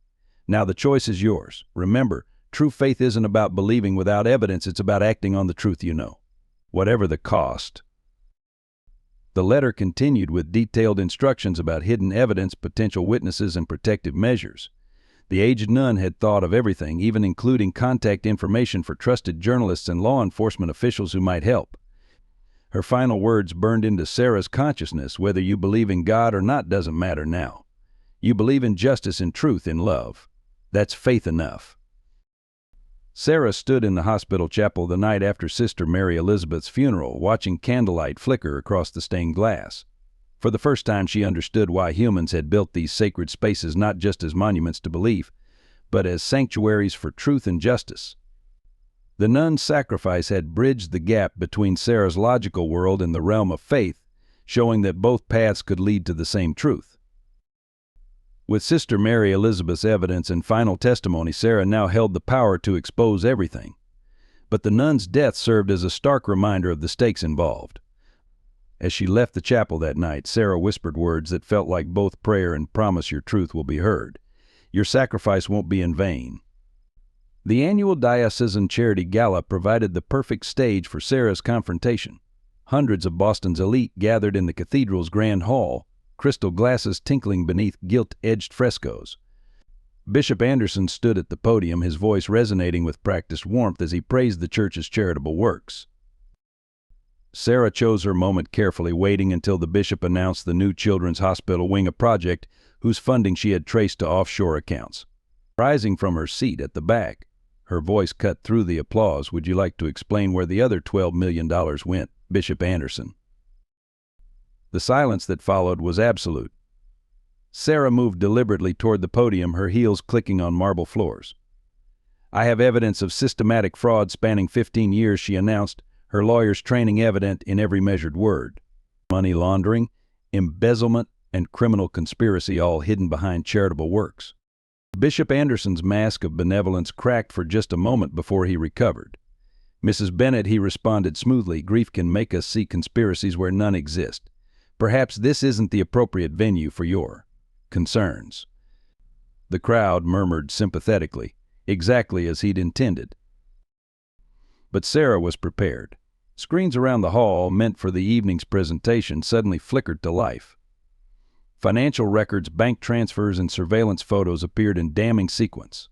Speaker 1: Now the choice is yours. Remember, true faith isn't about believing without evidence, it's about acting on the truth you know, whatever the cost. The letter continued with detailed instructions about hidden evidence, potential witnesses, and protective measures. The aged nun had thought of everything, even including contact information for trusted journalists and law enforcement officials who might help. Her final words burned into Sarah's consciousness: "Whether you believe in God or not doesn't matter now. You believe in justice, in truth, in love. That's faith enough." Sarah stood in the hospital chapel the night after Sister Mary Elizabeth's funeral, watching candlelight flicker across the stained glass. For the first time she understood why humans had built these sacred spaces not just as monuments to belief, but as sanctuaries for truth and justice. The nun's sacrifice had bridged the gap between Sarah's logical world and the realm of faith, showing that both paths could lead to the same truth. With Sister Mary Elizabeth's evidence and final testimony, Sarah now held the power to expose everything. But the nun's death served as a stark reminder of the stakes involved. As she left the chapel that night, Sarah whispered words that felt like both prayer and promise: "Your truth will be heard. Your sacrifice won't be in vain." The annual diocesan charity gala provided the perfect stage for Sarah's confrontation. Hundreds of Boston's elite gathered in the cathedral's grand hall, crystal glasses tinkling beneath gilt-edged frescoes. Bishop Anderson stood at the podium, his voice resonating with practiced warmth as he praised the church's charitable works. Sarah chose her moment carefully, waiting until the bishop announced the new children's hospital wing, a project whose funding she had traced to offshore accounts. Rising from her seat at the back, her voice cut through the applause. "Would you like to explain where the other $12 million went, Bishop Anderson?" The silence that followed was absolute. Sarah moved deliberately toward the podium, her heels clicking on marble floors. "I have evidence of systematic fraud spanning 15 years, she announced, her lawyer's training evident in every measured word. Money laundering, embezzlement, and criminal conspiracy, all hidden behind charitable works." Bishop Anderson's mask of benevolence cracked for just a moment before he recovered. "Mrs. Bennett," he responded smoothly, "grief can make us see conspiracies where none exist. Perhaps this isn't the appropriate venue for your concerns." The crowd murmured sympathetically, exactly as he'd intended. But Sarah was prepared. Screens around the hall, meant for the evening's presentation, suddenly flickered to life. Financial records, bank transfers, and surveillance photos appeared in damning sequence.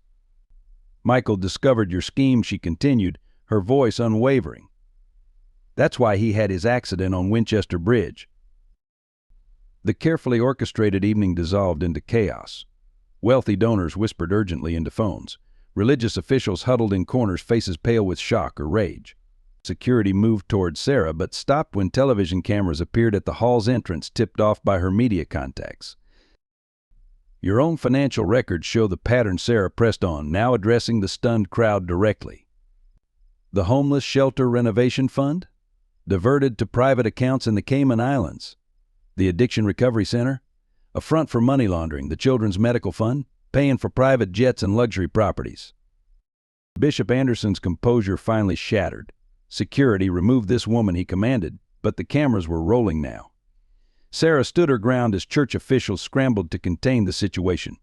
Speaker 1: "Michael discovered your scheme," she continued, her voice unwavering. "That's why he had his accident on Winchester Bridge." The carefully orchestrated evening dissolved into chaos. Wealthy donors whispered urgently into phones. Religious officials huddled in corners, faces pale with shock or rage. Security moved toward Sarah, but stopped when television cameras appeared at the hall's entrance, tipped off by her media contacts. "Your own financial records show the pattern," Sarah pressed on, now addressing the stunned crowd directly. "The homeless shelter renovation fund? Diverted to private accounts in the Cayman Islands. The Addiction Recovery Center? A front for money laundering. The Children's Medical Fund? Paying for private jets and luxury properties." Bishop Anderson's composure finally shattered. "Security, remove this woman," he commanded, but the cameras were rolling now. Sarah stood her ground as church officials scrambled to contain the situation.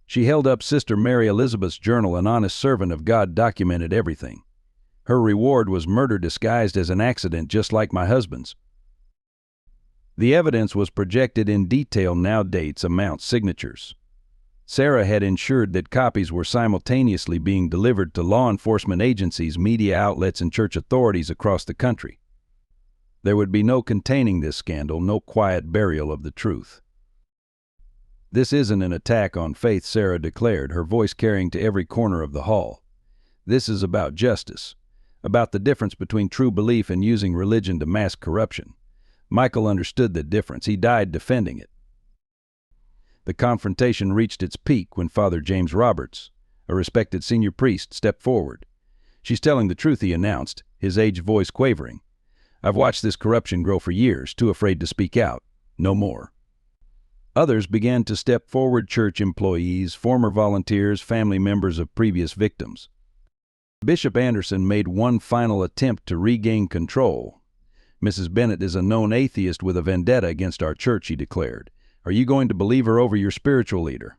Speaker 1: She held up Sister Mary Elizabeth's journal. "An honest servant of God documented everything. Her reward was murder disguised as an accident, just like my husband's." The evidence was projected in detail, now dates, amounts, signatures. Sarah had ensured that copies were simultaneously being delivered to law enforcement agencies, media outlets, and church authorities across the country. There would be no containing this scandal, no quiet burial of the truth. "This isn't an attack on faith," Sarah declared, her voice carrying to every corner of the hall. "This is about justice, about the difference between true belief and using religion to mask corruption. Michael understood the difference. He died defending it." The confrontation reached its peak when Father James Roberts, a respected senior priest, stepped forward. "She's telling the truth," he announced, his aged voice quavering. "I've watched this corruption grow for years, too afraid to speak out. No more." Others began to step forward, church employees, former volunteers, family members of previous victims. Bishop Anderson made one final attempt to regain control. "Mrs. Bennett is a known atheist with a vendetta against our church," he declared. "Are you going to believe her over your spiritual leader?"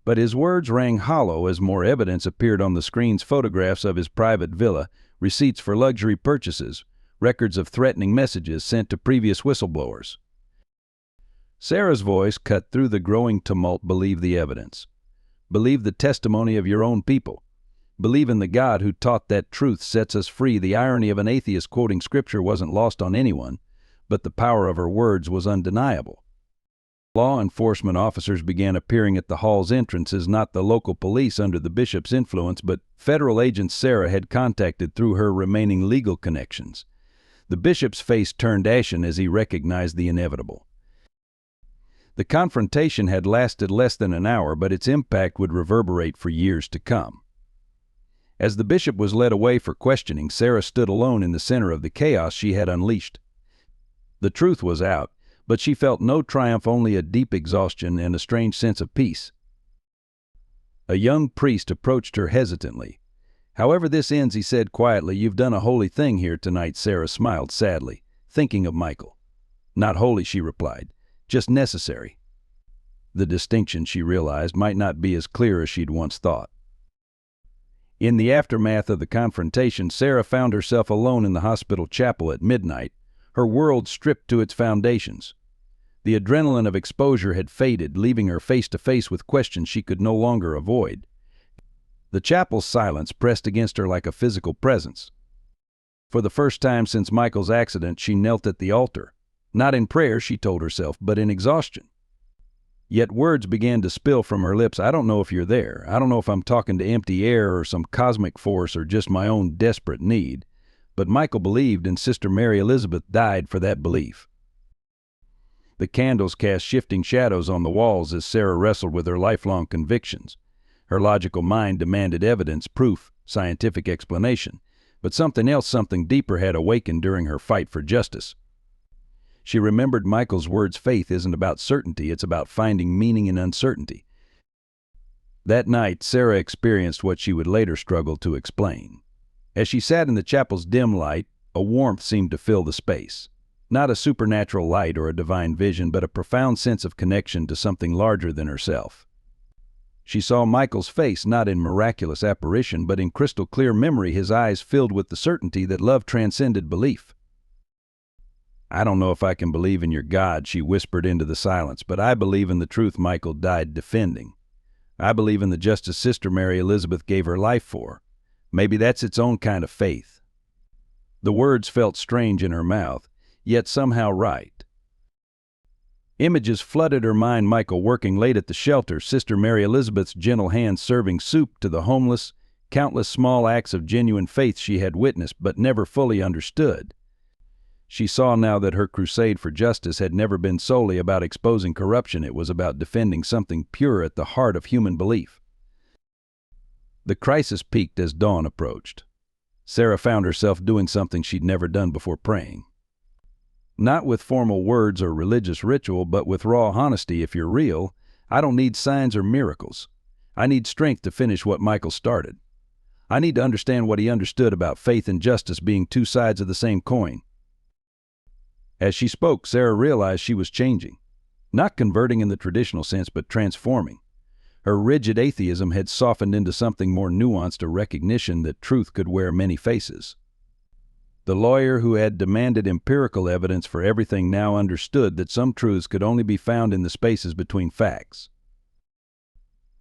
Speaker 1: But his words rang hollow as more evidence appeared on the screens: photographs of his private villa, receipts for luxury purchases, records of threatening messages sent to previous whistleblowers. Sarah's voice cut through the growing tumult. "Believe the evidence. Believe the testimony of your own people. Believe in the God who taught that truth sets us free." The irony of an atheist quoting scripture wasn't lost on anyone, but the power of her words was undeniable. Law enforcement officers began appearing at the hall's entrances, not the local police under the bishop's influence, but federal agents Sarah had contacted through her remaining legal connections. The bishop's face turned ashen as he recognized the inevitable. The confrontation had lasted less than an hour, but its impact would reverberate for years to come. As the bishop was led away for questioning, Sarah stood alone in the center of the chaos she had unleashed. The truth was out, but she felt no triumph, only a deep exhaustion and a strange sense of peace. A young priest approached her hesitantly. "However this ends," he said quietly, "you've done a holy thing here tonight." Sarah smiled sadly, thinking of Michael. "Not holy," she replied, "just necessary." The distinction, she realized, might not be as clear as she'd once thought. In the aftermath of the confrontation, Sarah found herself alone in the hospital chapel at midnight, her world stripped to its foundations. The adrenaline of exposure had faded, leaving her face to face with questions she could no longer avoid. The chapel's silence pressed against her like a physical presence. For the first time since Michael's accident, she knelt at the altar. Not in prayer, she told herself, but in exhaustion. Yet words began to spill from her lips. I don't know if you're there. I don't know if I'm talking to empty air or some cosmic force or just my own desperate need. But Michael believed, and Sister Mary Elizabeth died for that belief. The candles cast shifting shadows on the walls as Sarah wrestled with her lifelong convictions. Her logical mind demanded evidence, proof, scientific explanation. But something else, something deeper had awakened during her fight for justice. She remembered Michael's words, faith isn't about certainty, it's about finding meaning in uncertainty. That night, Sarah experienced what she would later struggle to explain. As she sat in the chapel's dim light, a warmth seemed to fill the space. Not a supernatural light or a divine vision, but a profound sense of connection to something larger than herself. She saw Michael's face not in miraculous apparition, but in crystal clear memory, his eyes filled with the certainty that love transcended belief. I don't know if I can believe in your God, she whispered into the silence, but I believe in the truth Michael died defending. I believe in the justice Sister Mary Elizabeth gave her life for. Maybe that's its own kind of faith. The words felt strange in her mouth, yet somehow right. Images flooded her mind, Michael working late at the shelter, Sister Mary Elizabeth's gentle hands serving soup to the homeless, countless small acts of genuine faith she had witnessed but never fully understood. She saw now that her crusade for justice had never been solely about exposing corruption. It was about defending something pure at the heart of human belief. The crisis peaked as dawn approached. Sarah found herself doing something she'd never done before: praying. Not with formal words or religious ritual, but with raw honesty. If you're real, I don't need signs or miracles. I need strength to finish what Michael started. I need to understand what he understood about faith and justice being two sides of the same coin. As she spoke, Sarah realized she was changing. Not converting in the traditional sense, but transforming. Her rigid atheism had softened into something more nuanced, a recognition that truth could wear many faces. The lawyer who had demanded empirical evidence for everything now understood that some truths could only be found in the spaces between facts.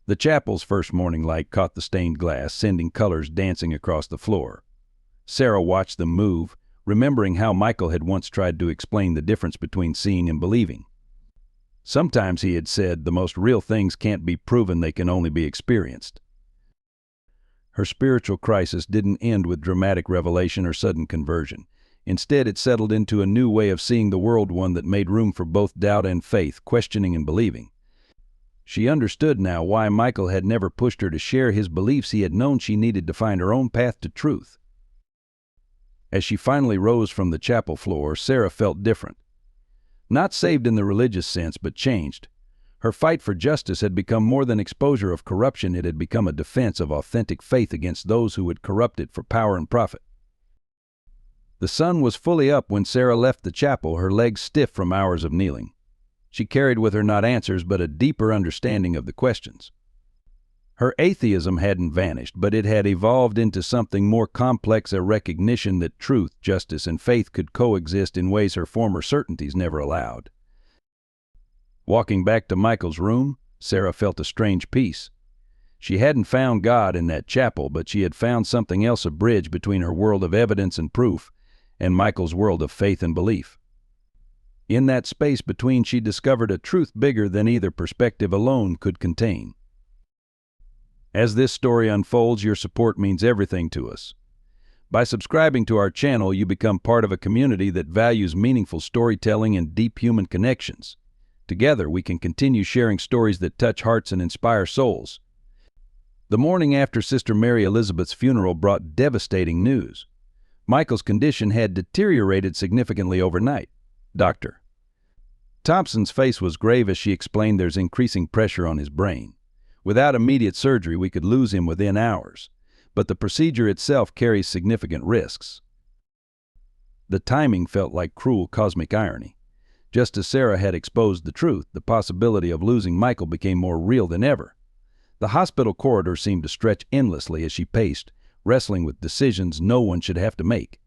Speaker 1: The chapel's first morning light caught the stained glass, sending colors dancing across the floor. Sarah watched them move, remembering how Michael had once tried to explain the difference between seeing and believing. Sometimes he had said, the most real things can't be proven, they can only be experienced. Her spiritual crisis didn't end with dramatic revelation or sudden conversion. Instead, it settled into a new way of seeing the world, one that made room for both doubt and faith, questioning and believing. She understood now why Michael had never pushed her to share his beliefs. He had known she needed to find her own path to truth. As she finally rose from the chapel floor, Sarah felt different. Not saved in the religious sense, but changed. Her fight for justice had become more than exposure of corruption. It had become a defense of authentic faith against those who would corrupt it for power and profit. The sun was fully up when Sarah left the chapel, her legs stiff from hours of kneeling. She carried with her not answers, but a deeper understanding of the questions. Her atheism hadn't vanished, but it had evolved into something more complex, a recognition that truth, justice, and faith could coexist in ways her former certainties never allowed. Walking back to Michael's room, Sarah felt a strange peace. She hadn't found God in that chapel, but she had found something else, a bridge between her world of evidence and proof and Michael's world of faith and belief. In that space between, she discovered a truth bigger than either perspective alone could contain. As this story unfolds, your support means everything to us. By subscribing to our channel, you become part of a community that values meaningful storytelling and deep human connections. Together, we can continue sharing stories that touch hearts and inspire souls. The morning after Sister Mary Elizabeth's funeral brought devastating news. Michael's condition had deteriorated significantly overnight. Dr. Thompson's face was grave as she explained, there's increasing pressure on his brain. Without immediate surgery, we could lose him within hours, but the procedure itself carries significant risks. The timing felt like cruel cosmic irony. Just as Sarah had exposed the truth, the possibility of losing Michael became more real than ever. The hospital corridor seemed to stretch endlessly as she paced, wrestling with decisions no one should have to make.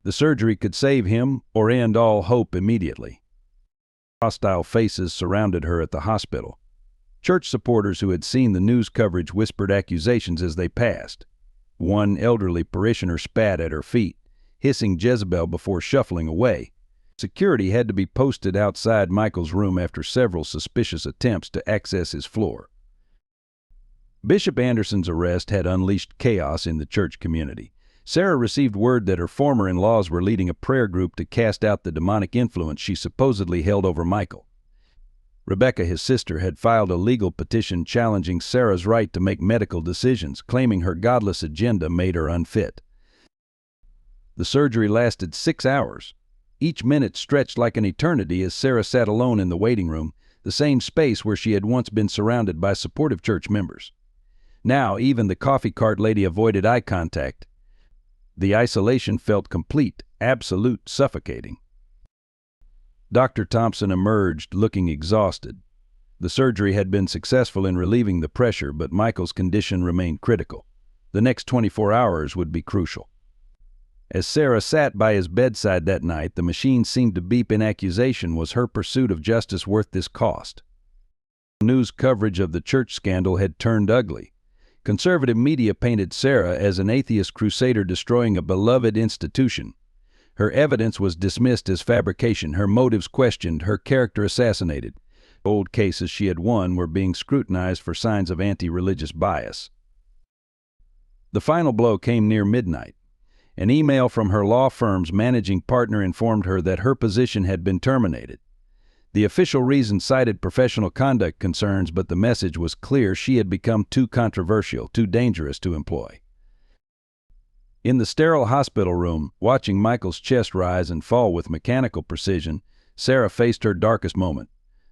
Speaker 1: The surgery could save him or end all hope immediately. Hostile faces surrounded her at the hospital. Church supporters who had seen the news coverage whispered accusations as they passed. One elderly parishioner spat at her feet, hissing Jezebel before shuffling away. Security had to be posted outside Michael's room after several suspicious attempts to access his floor. Bishop Anderson's arrest had unleashed chaos in the church community. Sarah received word that her former in-laws were leading a prayer group to cast out the demonic influence she supposedly held over Michael. Rebecca, his sister, had filed a legal petition challenging Sarah's right to make medical decisions, claiming her godless agenda made her unfit. The surgery lasted 6 hours. Each minute stretched like an eternity as Sarah sat alone in the waiting room, the same space where she had once been surrounded by supportive church members. Now even the coffee cart lady avoided eye contact. The isolation felt complete, absolute, suffocating. Dr. Thompson emerged looking exhausted. The surgery had been successful in relieving the pressure, but Michael's condition remained critical. The next 24 hours would be crucial. As Sarah sat by his bedside that night, the machine seemed to beep in accusation. Was her pursuit of justice worth this cost? News coverage of the church scandal had turned ugly. Conservative media painted Sarah as an atheist crusader destroying a beloved institution. Her evidence was dismissed as fabrication, her motives questioned, her character assassinated. Old cases she had won were being scrutinized for signs of anti-religious bias. The final blow came near midnight. An email from her law firm's managing partner informed her that her position had been terminated. The official reason cited professional conduct concerns, but the message was clear: she had become too controversial, too dangerous to employ. In the sterile hospital room, watching Michael's chest rise and fall with mechanical precision, Sarah faced her darkest moment.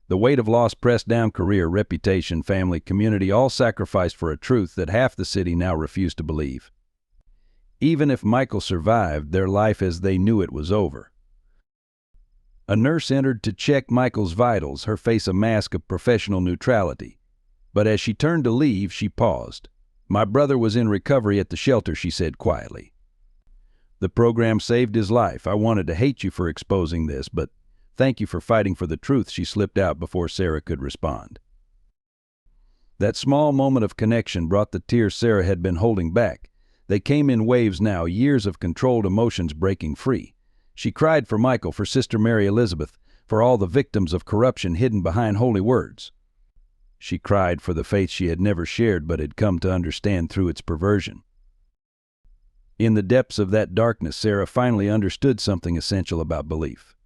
Speaker 1: The weight of loss pressed down career, reputation, family, community, all sacrificed for a truth that half the city now refused to believe. Even if Michael survived, their life as they knew it was over. A nurse entered to check Michael's vitals, her face a mask of professional neutrality. But as she turned to leave, she paused. "My brother was in recovery at the shelter," she said quietly. "The program saved his life. I wanted to hate you for exposing this, but thank you for fighting for the truth," she slipped out before Sarah could respond. That small moment of connection brought the tears Sarah had been holding back. They came in waves now, years of controlled emotions breaking free. She cried for Michael, for Sister Mary Elizabeth, for all the victims of corruption hidden behind holy words. She cried for the faith she had never shared but had come to understand through its perversion. In the depths of that darkness, Sarah finally understood something essential about belief.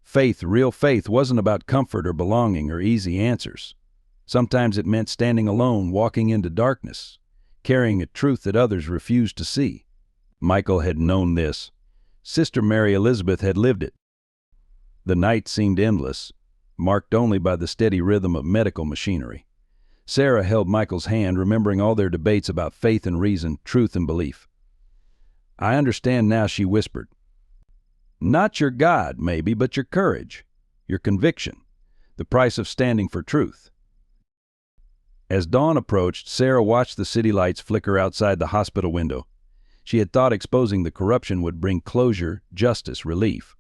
Speaker 1: Faith, real faith, wasn't about comfort or belonging or easy answers. Sometimes it meant standing alone, walking into darkness, carrying a truth that others refused to see. Michael had known this. Sister Mary Elizabeth had lived it. The night seemed endless, marked only by the steady rhythm of medical machinery. Sarah held Michael's hand, remembering all their debates about faith and reason, truth and belief. "I understand now," she whispered. "Not your God, maybe, but your courage, your conviction, the price of standing for truth." As dawn approached, Sarah watched the city lights flicker outside the hospital window. She had thought exposing the corruption would bring closure, justice, relief.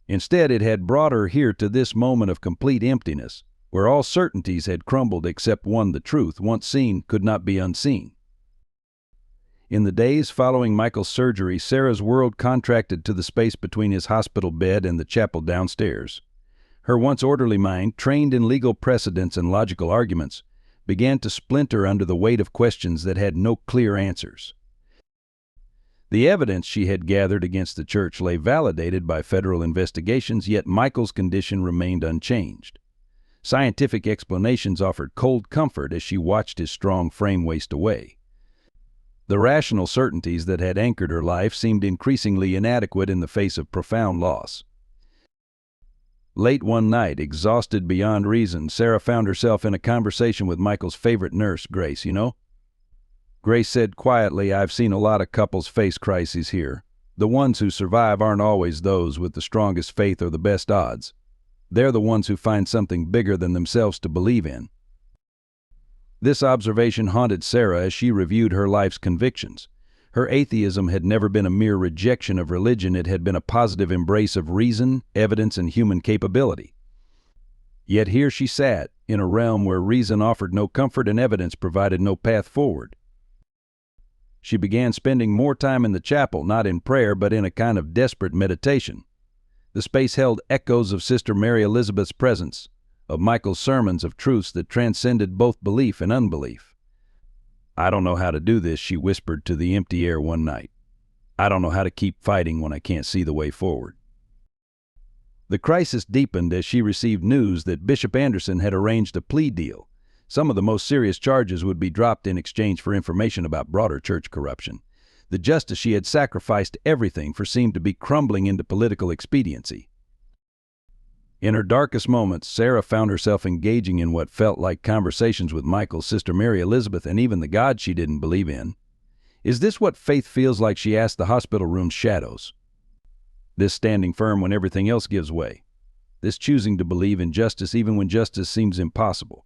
Speaker 1: Instead, it had brought her here to this moment of complete emptiness, where all certainties had crumbled except one: the truth, once seen, could not be unseen. In the days following Michael's surgery, Sarah's world contracted to the space between his hospital bed and the chapel downstairs. Her once orderly mind, trained in legal precedents and logical arguments, began to splinter under the weight of questions that had no clear answers. The evidence she had gathered against the church lay validated by federal investigations, yet Michael's condition remained unchanged. Scientific explanations offered cold comfort as she watched his strong frame waste away. The rational certainties that had anchored her life seemed increasingly inadequate in the face of profound loss. Late one night, exhausted beyond reason, Sarah found herself in a conversation with Michael's favorite nurse, Grace. "You know," Grace said quietly, "I've seen a lot of couples face crises here. The ones who survive aren't always those with the strongest faith or the best odds. They're the ones who find something bigger than themselves to believe in." This observation haunted Sarah as she reviewed her life's convictions. Her atheism had never been a mere rejection of religion, it had been a positive embrace of reason, evidence, and human capability. Yet here she sat, in a realm where reason offered no comfort and evidence provided no path forward. She began spending more time in the chapel, not in prayer, but in a kind of desperate meditation. The space held echoes of Sister Mary Elizabeth's presence, of Michael's sermons, of truths that transcended both belief and unbelief. "I don't know how to do this," she whispered to the empty air one night. "I don't know how to keep fighting when I can't see the way forward." The crisis deepened as she received news that Bishop Anderson had arranged a plea deal. Some of the most serious charges would be dropped in exchange for information about broader church corruption. The justice she had sacrificed everything for seemed to be crumbling into political expediency. In her darkest moments, Sarah found herself engaging in what felt like conversations with Michael, Sister Mary Elizabeth, and even the God she didn't believe in. "Is this what faith feels like?" she asked the hospital room's shadows. This standing firm when everything else gives way. This choosing to believe in justice even when justice seems impossible.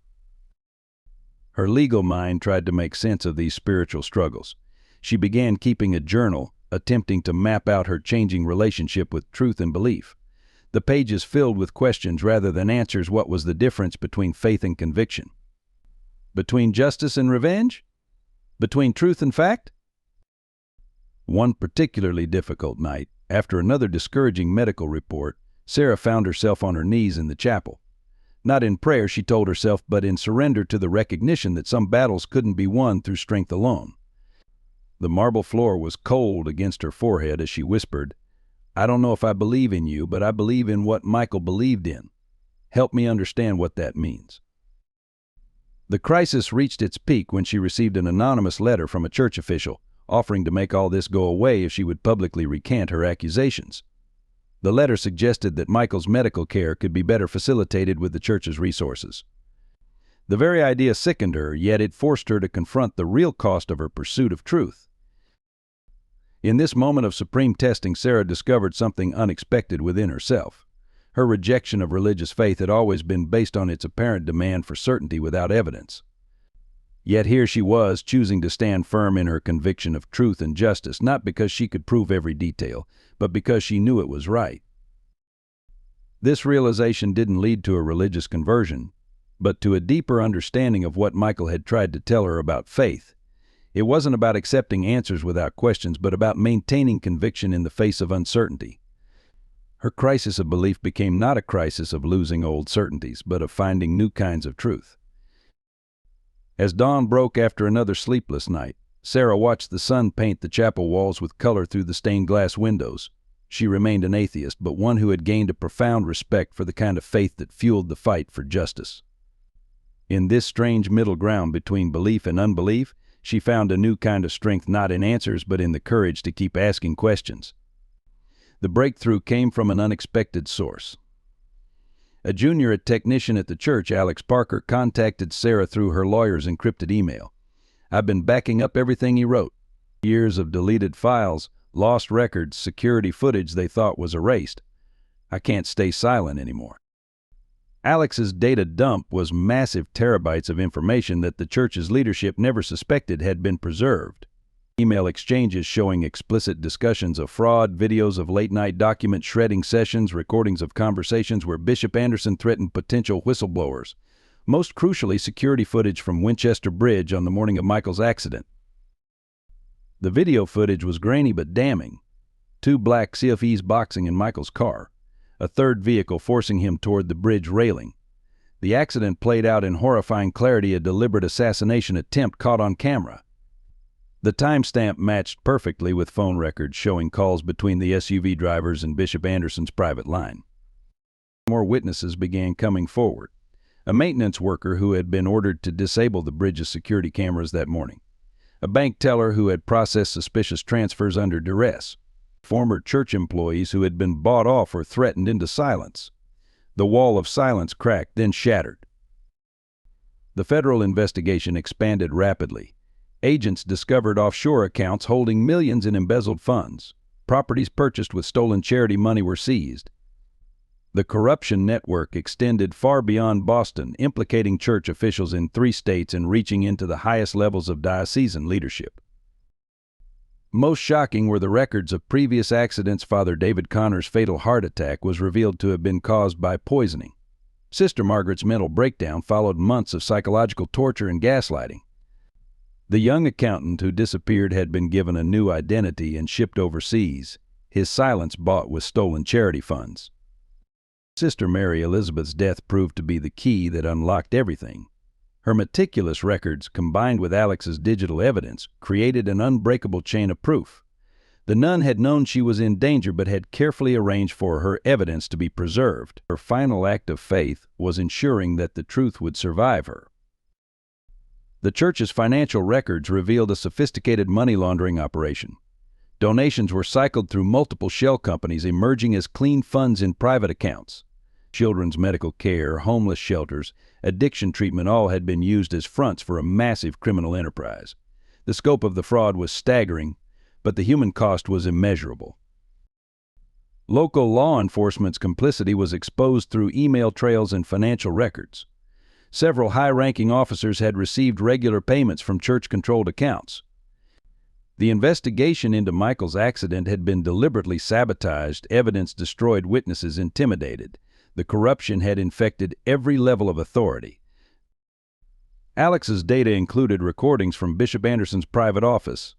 Speaker 1: Her legal mind tried to make sense of these spiritual struggles. She began keeping a journal, attempting to map out her changing relationship with truth and belief. The pages filled with questions rather than answers. What was the difference between faith and conviction? Between justice and revenge? Between truth and fact? One particularly difficult night, after another discouraging medical report, Sarah found herself on her knees in the chapel. Not in prayer, she told herself, but in surrender to the recognition that some battles couldn't be won through strength alone. The marble floor was cold against her forehead as she whispered, "I don't know if I believe in you, but I believe in what Michael believed in. Help me understand what that means." The crisis reached its peak when she received an anonymous letter from a church official, offering to make all this go away if she would publicly recant her accusations. The letter suggested that Michael's medical care could be better facilitated with the church's resources. The very idea sickened her, yet it forced her to confront the real cost of her pursuit of truth. In this moment of supreme testing, Sarah discovered something unexpected within herself. Her rejection of religious faith had always been based on its apparent demand for certainty without evidence. Yet here she was, choosing to stand firm in her conviction of truth and justice, not because she could prove every detail, but because she knew it was right. This realization didn't lead to a religious conversion, but to a deeper understanding of what Michael had tried to tell her about faith. It wasn't about accepting answers without questions, but about maintaining conviction in the face of uncertainty. Her crisis of belief became not a crisis of losing old certainties, but of finding new kinds of truth. As dawn broke after another sleepless night, Sarah watched the sun paint the chapel walls with color through the stained glass windows. She remained an atheist, but one who had gained a profound respect for the kind of faith that fueled the fight for justice. In this strange middle ground between belief and unbelief, she found a new kind of strength, not in answers, but in the courage to keep asking questions. The breakthrough came from an unexpected source. A junior technician at the church, Alex Parker, contacted Sarah through her lawyer's encrypted email. "I've been backing up everything he wrote. Years of deleted files, lost records, security footage they thought was erased. I can't stay silent anymore." Alex's data dump was massive terabytes of information that the church's leadership never suspected had been preserved. Email exchanges showing explicit discussions of fraud, videos of late-night document shredding sessions, recordings of conversations where Bishop Anderson threatened potential whistleblowers. Most crucially, security footage from Winchester Bridge on the morning of Michael's accident. The video footage was grainy but damning. 2 black CFEs boxing in Michael's car. A third vehicle forcing him toward the bridge railing. The accident played out in horrifying clarity, a deliberate assassination attempt caught on camera. The timestamp matched perfectly with phone records showing calls between the SUV drivers and Bishop Anderson's private line. More witnesses began coming forward. A maintenance worker who had been ordered to disable the bridge's security cameras that morning. A bank teller who had processed suspicious transfers under duress. Former church employees who had been bought off or threatened into silence. The wall of silence cracked, then shattered. The federal investigation expanded rapidly. Agents discovered offshore accounts holding millions in embezzled funds. Properties purchased with stolen charity money were seized. The corruption network extended far beyond Boston, implicating church officials in 3 states and reaching into the highest levels of diocesan leadership. Most shocking were the records of previous accidents. Father David Connor's fatal heart attack was revealed to have been caused by poisoning. Sister Margaret's mental breakdown followed months of psychological torture and gaslighting. The young accountant who disappeared had been given a new identity and shipped overseas, his silence bought with stolen charity funds. Sister Mary Elizabeth's death proved to be the key that unlocked everything. Her meticulous records, combined with Alex's digital evidence, created an unbreakable chain of proof. The nun had known she was in danger but had carefully arranged for her evidence to be preserved. Her final act of faith was ensuring that the truth would survive her. The church's financial records revealed a sophisticated money laundering operation. Donations were cycled through multiple shell companies, emerging as clean funds in private accounts. Children's medical care, homeless shelters, addiction treatment all had been used as fronts for a massive criminal enterprise. The scope of the fraud was staggering, but the human cost was immeasurable. Local law enforcement's complicity was exposed through email trails and financial records. Several high-ranking officers had received regular payments from church-controlled accounts. The investigation into Michael's accident had been deliberately sabotaged, evidence destroyed, witnesses intimidated. The corruption had infected every level of authority. Alex's data included recordings from Bishop Anderson's private office.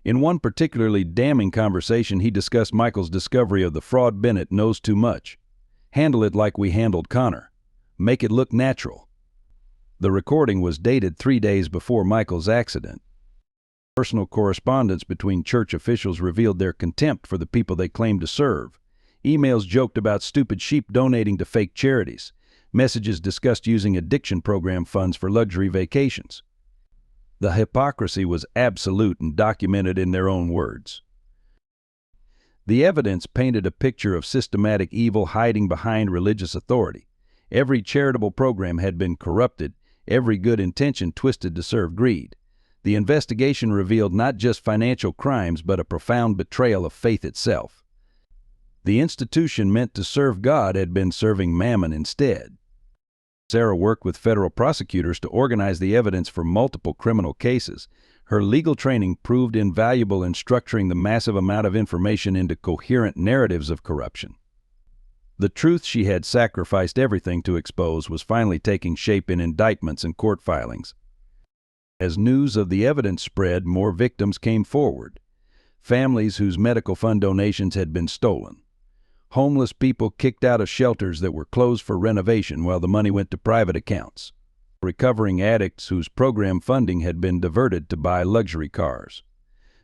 Speaker 1: In one particularly damning conversation, he discussed Michael's discovery of the fraud. Bennett knows too much. Handle it like we handled Connor. Make it look natural. The recording was dated 3 days before Michael's accident. Personal correspondence between church officials revealed their contempt for the people they claimed to serve. Emails joked about stupid sheep donating to fake charities. Messages discussed using addiction program funds for luxury vacations. The hypocrisy was absolute and documented in their own words. The evidence painted a picture of systematic evil hiding behind religious authority. Every charitable program had been corrupted, every good intention twisted to serve greed. The investigation revealed not just financial crimes but a profound betrayal of faith itself. The institution meant to serve God had been serving mammon instead. Sarah worked with federal prosecutors to organize the evidence for multiple criminal cases. Her legal training proved invaluable in structuring the massive amount of information into coherent narratives of corruption. The truth she had sacrificed everything to expose was finally taking shape in indictments and court filings. As news of the evidence spread, more victims came forward. Families whose medical fund donations had been stolen. Homeless people kicked out of shelters that were closed for renovation while the money went to private accounts. Recovering addicts whose program funding had been diverted to buy luxury cars.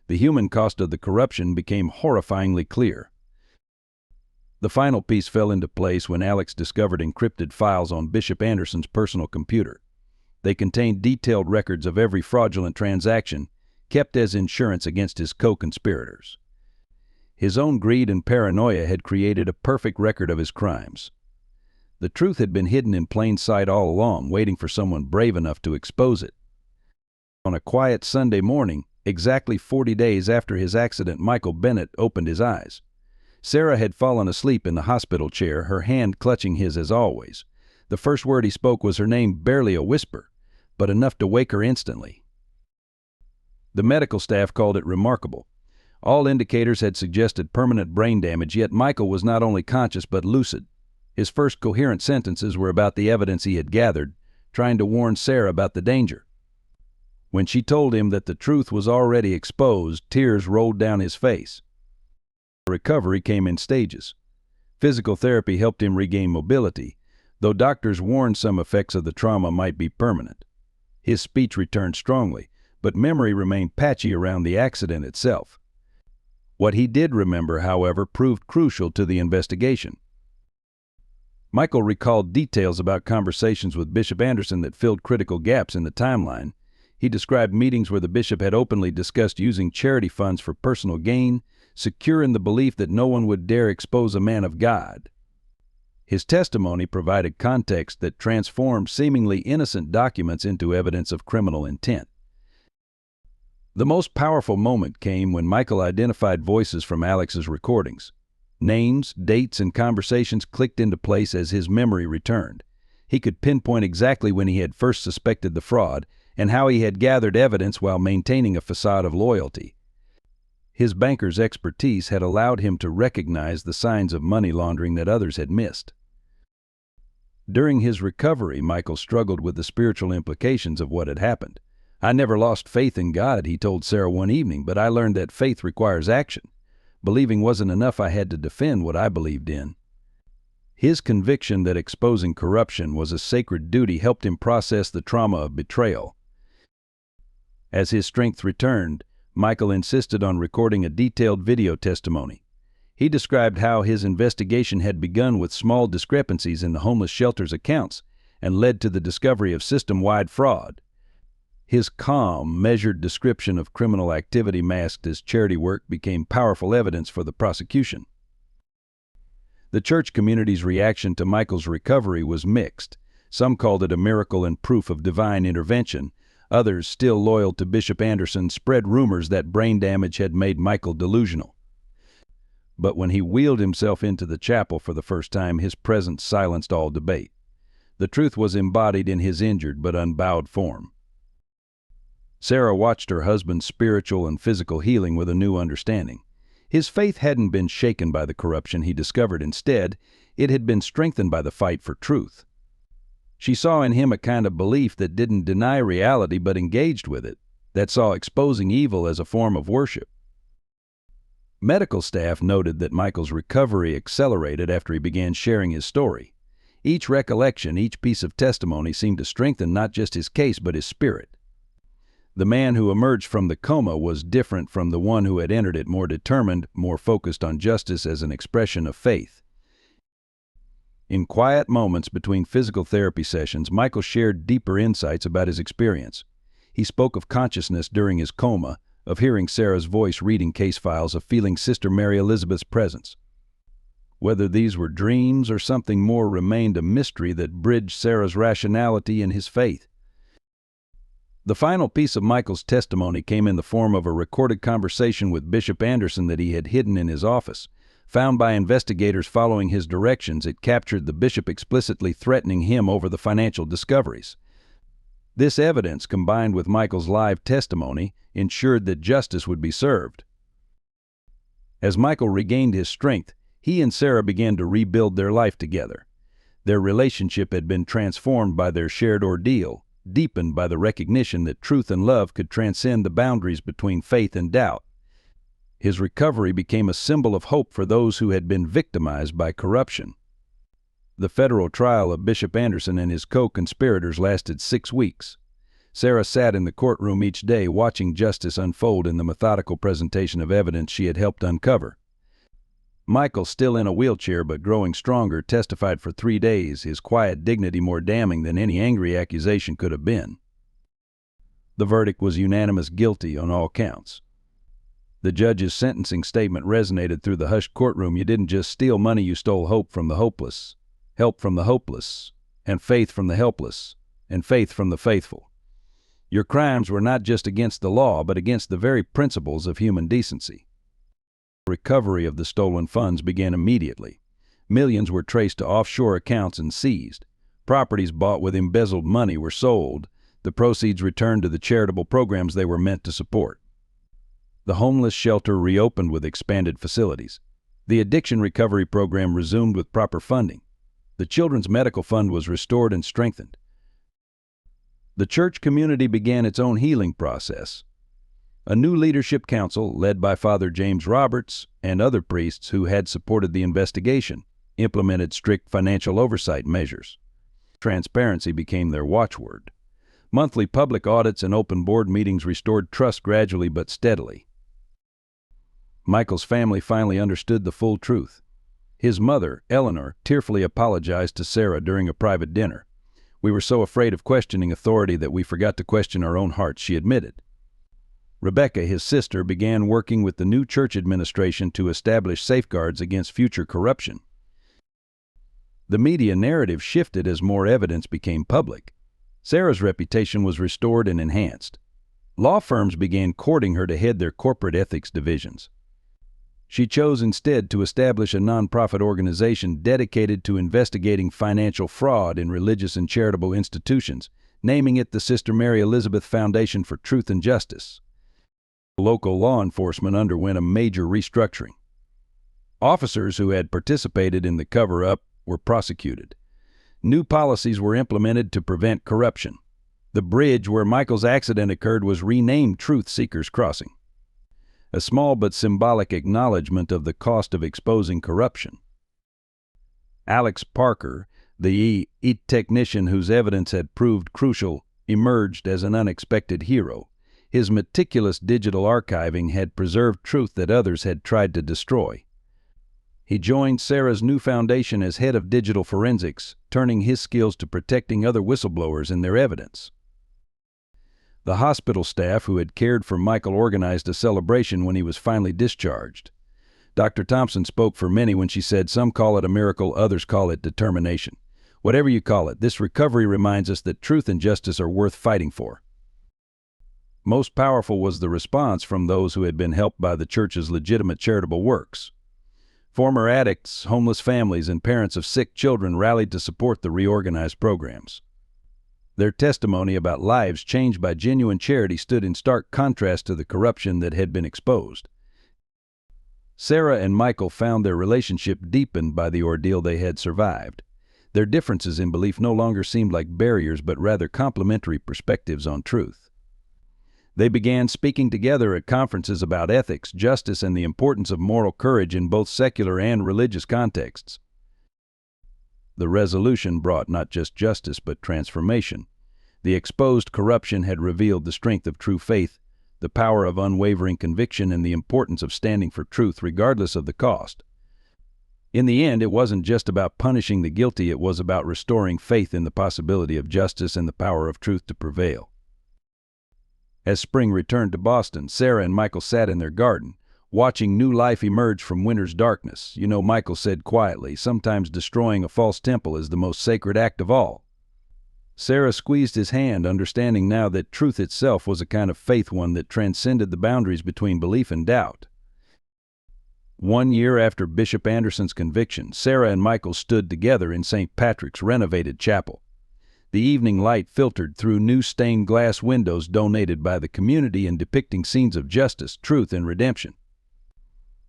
Speaker 1: The human cost of the corruption became horrifyingly clear. The final piece fell into place when Alex discovered encrypted files on Bishop Anderson's personal computer. They contained detailed records of every fraudulent transaction, kept as insurance against his co-conspirators. His own greed and paranoia had created a perfect record of his crimes. The truth had been hidden in plain sight all along, waiting for someone brave enough to expose it. On a quiet Sunday morning, exactly 40 days after his accident, Michael Bennett opened his eyes. Sarah had fallen asleep in the hospital chair, her hand clutching his as always. The first word he spoke was her name, barely a whisper, but enough to wake her instantly. The medical staff called it remarkable. All indicators had suggested permanent brain damage, yet Michael was not only conscious but lucid. His first coherent sentences were about the evidence he had gathered, trying to warn Sarah about the danger. When she told him that the truth was already exposed, tears rolled down his face. Recovery came in stages. Physical therapy helped him regain mobility, though doctors warned some effects of the trauma might be permanent. His speech returned strongly, but memory remained patchy around the accident itself. What he did remember, however, proved crucial to the investigation. Michael recalled details about conversations with Bishop Anderson that filled critical gaps in the timeline. He described meetings where the bishop had openly discussed using charity funds for personal gain, secure in the belief that no one would dare expose a man of God. His testimony provided context that transformed seemingly innocent documents into evidence of criminal intent. The most powerful moment came when Michael identified voices from Alex's recordings. Names, dates, and conversations clicked into place as his memory returned. He could pinpoint exactly when he had first suspected the fraud and how he had gathered evidence while maintaining a facade of loyalty. His banker's expertise had allowed him to recognize the signs of money laundering that others had missed. During his recovery, Michael struggled with the spiritual implications of what had happened. "I never lost faith in God," he told Sarah one evening, "but I learned that faith requires action. Believing wasn't enough, I had to defend what I believed in." His conviction that exposing corruption was a sacred duty helped him process the trauma of betrayal. As his strength returned, Michael insisted on recording a detailed video testimony. He described how his investigation had begun with small discrepancies in the homeless shelter's accounts and led to the discovery of system-wide fraud. His calm, measured description of criminal activity masked as charity work became powerful evidence for the prosecution. The church community's reaction to Michael's recovery was mixed. Some called it a miracle and proof of divine intervention. Others, still loyal to Bishop Anderson, spread rumors that brain damage had made Michael delusional. But when he wheeled himself into the chapel for the first time, his presence silenced all debate. The truth was embodied in his injured but unbowed form. Sarah watched her husband's spiritual and physical healing with a new understanding. His faith hadn't been shaken by the corruption he discovered. Instead, it had been strengthened by the fight for truth. She saw in him a kind of belief that didn't deny reality but engaged with it, that saw exposing evil as a form of worship. Medical staff noted that Michael's recovery accelerated after he began sharing his story. Each recollection, each piece of testimony seemed to strengthen not just his case but his spirit. The man who emerged from the coma was different from the one who had entered it, more determined, more focused on justice as an expression of faith. In quiet moments between physical therapy sessions, Michael shared deeper insights about his experience. He spoke of consciousness during his coma, of hearing Sarah's voice reading case files, of feeling Sister Mary Elizabeth's presence. Whether these were dreams or something more remained a mystery that bridged Sarah's rationality and his faith. The final piece of Michael's testimony came in the form of a recorded conversation with Bishop Anderson that he had hidden in his office. Found by investigators following his directions, it captured the bishop explicitly threatening him over the financial discoveries. This evidence, combined with Michael's live testimony, ensured that justice would be served. As Michael regained his strength, he and Sarah began to rebuild their life together. Their relationship had been transformed by their shared ordeal, deepened by the recognition that truth and love could transcend the boundaries between faith and doubt. His recovery became a symbol of hope for those who had been victimized by corruption. The federal trial of Bishop Anderson and his co-conspirators lasted 6 weeks. Sarah sat in the courtroom each day watching justice unfold in the methodical presentation of evidence she had helped uncover. Michael, still in a wheelchair but growing stronger, testified for 3 days, his quiet dignity more damning than any angry accusation could have been. The verdict was unanimous guilty on all counts. The judge's sentencing statement resonated through the hushed courtroom. "You didn't just steal money, you stole hope from the hopeless, help from the hopeless, and faith from the helpless, and faith from the faithful. Your crimes were not just against the law, but against the very principles of human decency." Recovery of the stolen funds began immediately. Millions were traced to offshore accounts and seized. Properties bought with embezzled money were sold. The proceeds returned to the charitable programs they were meant to support. The homeless shelter reopened with expanded facilities. The addiction recovery program resumed with proper funding. The children's medical fund was restored and strengthened. The church community began its own healing process. A new leadership council, led by Father James Roberts and other priests who had supported the investigation, implemented strict financial oversight measures. Transparency became their watchword. Monthly public audits and open board meetings restored trust gradually but steadily. Michael's family finally understood the full truth. His mother, Eleanor, tearfully apologized to Sarah during a private dinner. "We were so afraid of questioning authority that we forgot to question our own hearts," she admitted. Rebecca, his sister, began working with the new church administration to establish safeguards against future corruption. The media narrative shifted as more evidence became public. Sarah's reputation was restored and enhanced. Law firms began courting her to head their corporate ethics divisions. She chose instead to establish a nonprofit organization dedicated to investigating financial fraud in religious and charitable institutions, naming it the Sister Mary Elizabeth Foundation for Truth and Justice. Local law enforcement underwent a major restructuring. Officers who had participated in the cover-up were prosecuted. New policies were implemented to prevent corruption. The bridge where Michael's accident occurred was renamed Truth Seekers Crossing, a small but symbolic acknowledgement of the cost of exposing corruption. Alex Parker, the technician whose evidence had proved crucial, emerged as an unexpected hero. His meticulous digital archiving had preserved truth that others had tried to destroy. He joined Sarah's new foundation as head of digital forensics, turning his skills to protecting other whistleblowers and their evidence. The hospital staff who had cared for Michael organized a celebration when he was finally discharged. Dr. Thompson spoke for many when she said, "Some call it a miracle, others call it determination. Whatever you call it, this recovery reminds us that truth and justice are worth fighting for." Most powerful was the response from those who had been helped by the church's legitimate charitable works. Former addicts, homeless families, and parents of sick children rallied to support the reorganized programs. Their testimony about lives changed by genuine charity stood in stark contrast to the corruption that had been exposed. Sarah and Michael found their relationship deepened by the ordeal they had survived. Their differences in belief no longer seemed like barriers but rather complementary perspectives on truth. They began speaking together at conferences about ethics, justice, and the importance of moral courage in both secular and religious contexts. The resolution brought not just justice but transformation. The exposed corruption had revealed the strength of true faith, the power of unwavering conviction, and the importance of standing for truth regardless of the cost. In the end, it wasn't just about punishing the guilty, it was about restoring faith in the possibility of justice and the power of truth to prevail. As spring returned to Boston, Sarah and Michael sat in their garden, watching new life emerge from winter's darkness. "You know," Michael said quietly, "sometimes destroying a false temple is the most sacred act of all." Sarah squeezed his hand, understanding now that truth itself was a kind of faith, one that transcended the boundaries between belief and doubt. 1 year after Bishop Anderson's conviction, Sarah and Michael stood together in St. Patrick's renovated chapel. The evening light filtered through new stained glass windows donated by the community and depicting scenes of justice, truth, and redemption.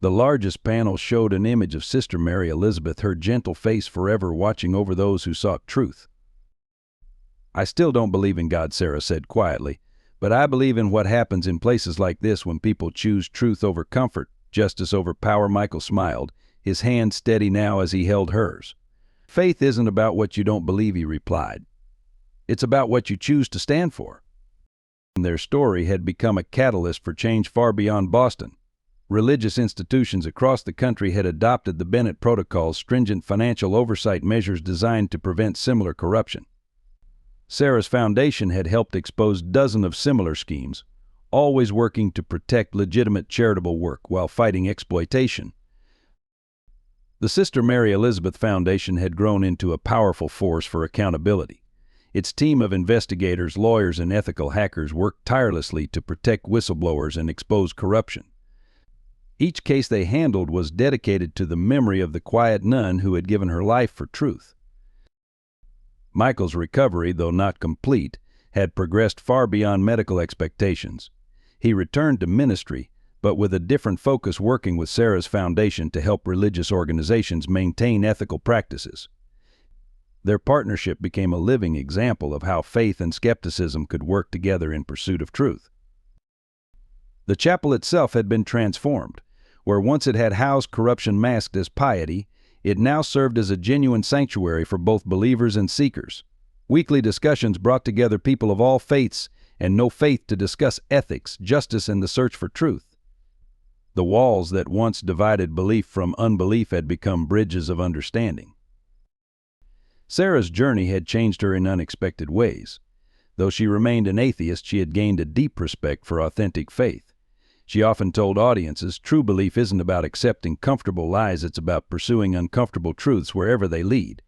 Speaker 1: The largest panel showed an image of Sister Mary Elizabeth, her gentle face forever watching over those who sought truth. "I still don't believe in God," Sarah said quietly, "but I believe in what happens in places like this when people choose truth over comfort, justice over power." Michael smiled, his hand steady now as he held hers. "Faith isn't about what you don't believe," he replied. "It's about what you choose to stand for." Their story had become a catalyst for change far beyond Boston. Religious institutions across the country had adopted the Bennett Protocol's stringent financial oversight measures designed to prevent similar corruption. Sarah's foundation had helped expose dozens of similar schemes, always working to protect legitimate charitable work while fighting exploitation. The Sister Mary Elizabeth Foundation had grown into a powerful force for accountability. Its team of investigators, lawyers, and ethical hackers worked tirelessly to protect whistleblowers and expose corruption. Each case they handled was dedicated to the memory of the quiet nun who had given her life for truth. Michael's recovery, though not complete, had progressed far beyond medical expectations. He returned to ministry, but with a different focus, working with Sarah's foundation to help religious organizations maintain ethical practices. Their partnership became a living example of how faith and skepticism could work together in pursuit of truth. The chapel itself had been transformed. Where once it had housed corruption masked as piety, it now served as a genuine sanctuary for both believers and seekers. Weekly discussions brought together people of all faiths and no faith to discuss ethics, justice, and the search for truth. The walls that once divided belief from unbelief had become bridges of understanding. Sarah's journey had changed her in unexpected ways. Though she remained an atheist, she had gained a deep respect for authentic faith. She often told audiences, true belief isn't about accepting comfortable lies, it's about pursuing uncomfortable truths wherever they lead.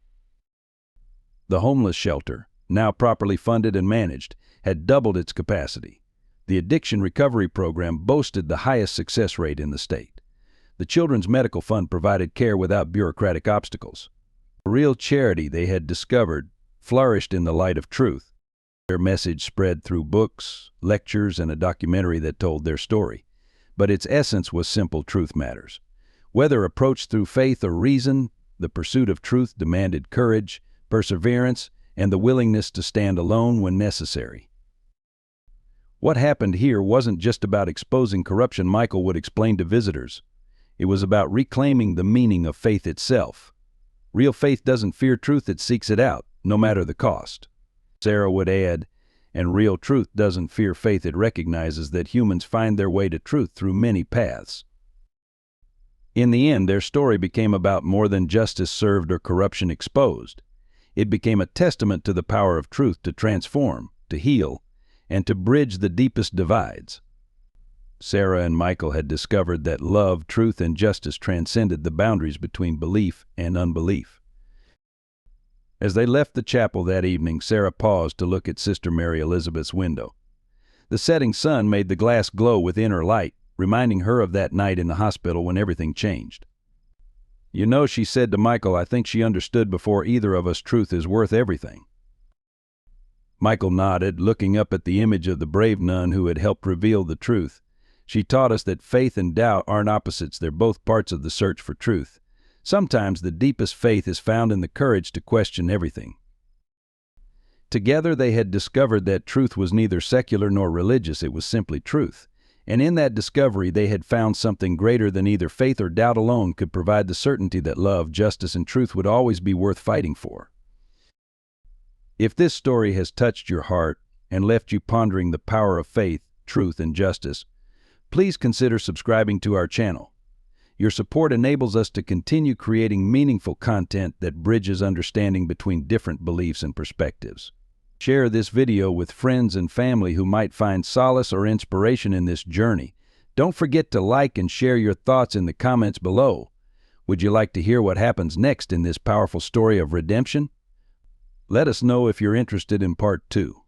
Speaker 1: The homeless shelter, now properly funded and managed, had doubled its capacity. The addiction recovery program boasted the highest success rate in the state. The Children's Medical Fund provided care without bureaucratic obstacles. A real charity they had discovered flourished in the light of truth. Their message spread through books, lectures, and a documentary that told their story. But its essence was simple: truth matters. Whether approached through faith or reason, the pursuit of truth demanded courage, perseverance, and the willingness to stand alone when necessary. What happened here wasn't just about exposing corruption, Michael would explain to visitors. It was about reclaiming the meaning of faith itself. Real faith doesn't fear truth, it seeks it out, no matter the cost. Sarah would add, and real truth doesn't fear faith, it recognizes that humans find their way to truth through many paths. In the end, their story became about more than justice served or corruption exposed. It became a testament to the power of truth to transform, to heal, and to bridge the deepest divides. Sarah and Michael had discovered that love, truth, and justice transcended the boundaries between belief and unbelief. As they left the chapel that evening, Sarah paused to look at Sister Mary Elizabeth's window. The setting sun made the glass glow with inner light, reminding her of that night in the hospital when everything changed. "You know," she said to Michael, "I think she understood before either of us truth is worth everything." Michael nodded, looking up at the image of the brave nun who had helped reveal the truth. "She taught us that faith and doubt aren't opposites, they're both parts of the search for truth. Sometimes the deepest faith is found in the courage to question everything." Together they had discovered that truth was neither secular nor religious, it was simply truth. And in that discovery they had found something greater than either faith or doubt alone could provide: the certainty that love, justice, and truth would always be worth fighting for. If this story has touched your heart and left you pondering the power of faith, truth, and justice, please consider subscribing to our channel. Your support enables us to continue creating meaningful content that bridges understanding between different beliefs and perspectives. Share this video with friends and family who might find solace or inspiration in this journey. Don't forget to like and share your thoughts in the comments below. Would you like to hear what happens next in this powerful story of redemption? Let us know if you're interested in part 2.